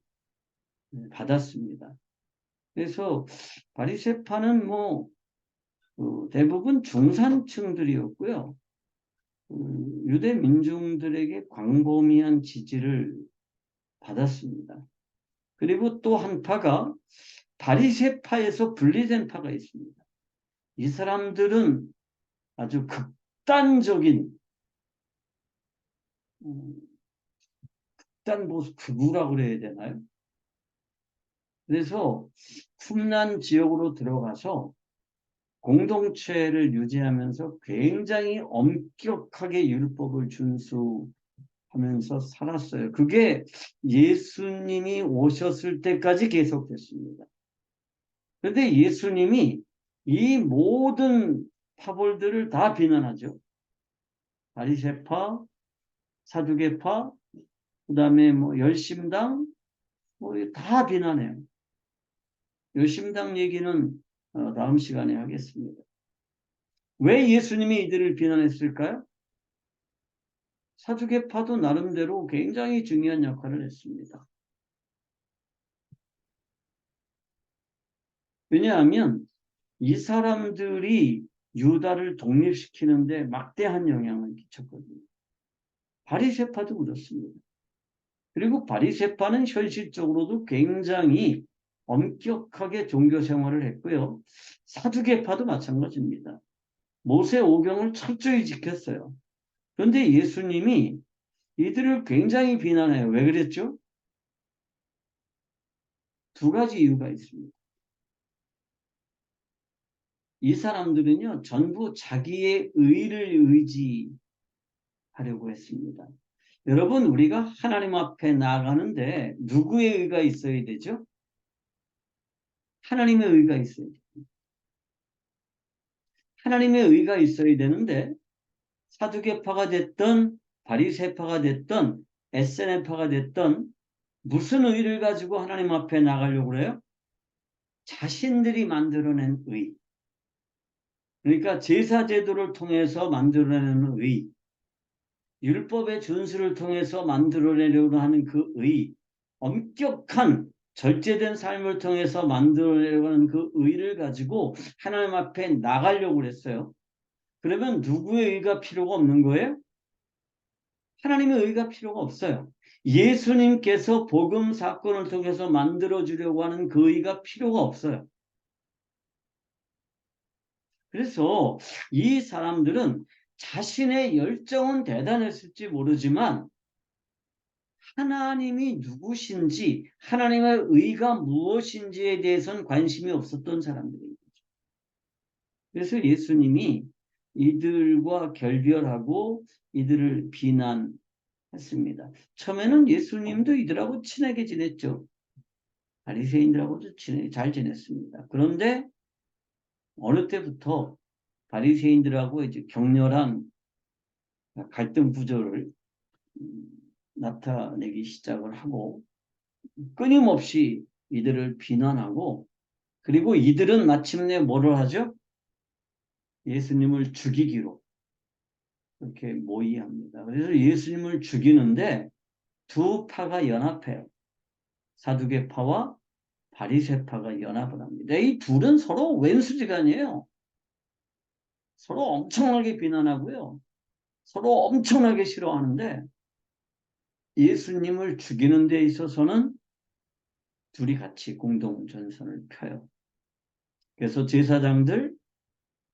받았습니다. 그래서 바리새파는 뭐 대부분 중산층들이었고요. 유대 민중들에게 광범위한 지지를 받았습니다. 그리고 또 한 파가 바리새파에서 분리된 파가 있습니다. 이 사람들은 아주 극단적인 극단 보수 극우라고 그래야 되나요? 그래서 쿰란 지역으로 들어가서 공동체를 유지하면서 굉장히 엄격하게 율법을 준수하면서 살았어요. 그게 예수님이 오셨을 때까지 계속됐습니다. 그런데 예수님이 이 모든 파벌들을 다 비난하죠. 바리새파, 사두개파, 그다음에 뭐 열심당, 뭐 다 비난해요. 열심당 얘기는 다음 시간에 하겠습니다. 왜 예수님이 이들을 비난했을까요? 사두개파도 나름대로 굉장히 중요한 역할을 했습니다. 왜냐하면 이 사람들이 유다를 독립시키는데 막대한 영향을 끼쳤거든요. 바리새파도 그렇습니다. 그리고 바리새파는 현실적으로도 굉장히 엄격하게 종교 생활을 했고요. 사두개파도 마찬가지입니다. 모세 오경을 철저히 지켰어요. 그런데 예수님이 이들을 굉장히 비난해요. 왜 그랬죠? 두 가지 이유가 있습니다. 이 사람들은요, 전부 자기의 의를 의지하려고 했습니다. 여러분, 우리가 하나님 앞에 나아가는데 누구의 의가 있어야 되죠? 하나님의 의가 있어야 돼요. 하나님의 의가 있어야 되는데 사두개파가 됐던 바리새파가 됐던 에세네파가 됐던 무슨 의를 가지고 하나님 앞에 나가려고 그래요? 자신들이 만들어낸 의. 그러니까 제사 제도를 통해서 만들어내는 의, 율법의 준수를 통해서 만들어내려고 하는 그 의, 엄격한 절제된 삶을 통해서 만들어내려고 하는 그 의를 가지고 하나님 앞에 나가려고 그랬어요. 그러면 누구의 의가 필요가 없는 거예요? 하나님의 의가 필요가 없어요. 예수님께서 복음 사건을 통해서 만들어주려고 하는 그 의가 필요가 없어요. 그래서 이 사람들은 자신의 열정은 대단했을지 모르지만 하나님이 누구신지, 하나님의 의가 무엇인지에 대해서는 관심이 없었던 사람들입니다. 그래서 예수님이 이들과 결별하고 이들을 비난했습니다. 처음에는 예수님도 이들하고 친하게 지냈죠. 바리새인들하고도 잘 지냈습니다. 그런데 어느 때부터 바리새인들하고 이제 격렬한 갈등 구조를 나타내기 시작을 하고 끊임없이 이들을 비난하고, 그리고 이들은 마침내 뭐를 하죠? 예수님을 죽이기로 그렇게 모의합니다. 그래서 예수님을 죽이는데 두 파가 연합해요. 사두개파와 바리새파가 연합을 합니다. 이 둘은 서로 왼수지간이에요. 서로 엄청나게 비난하고요. 서로 엄청나게 싫어하는데 예수님을 죽이는 데 있어서는 둘이 같이 공동 전선을 펴요. 그래서 제사장들,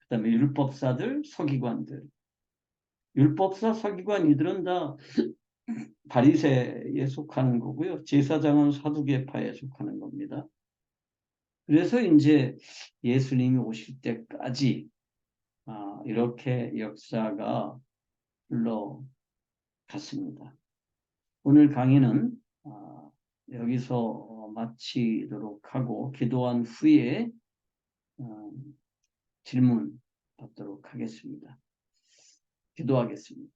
그다음에 율법사들, 서기관들, 율법사 서기관 이들은 다 바리새에 속하는 거고요. 제사장은 사두개파에 속하는 겁니다. 그래서 이제 예수님이 오실 때까지 이렇게 역사가 흘러갔습니다. 오늘 강의는 여기서 마치도록 하고 기도한 후에 질문 받도록 하겠습니다. 기도하겠습니다.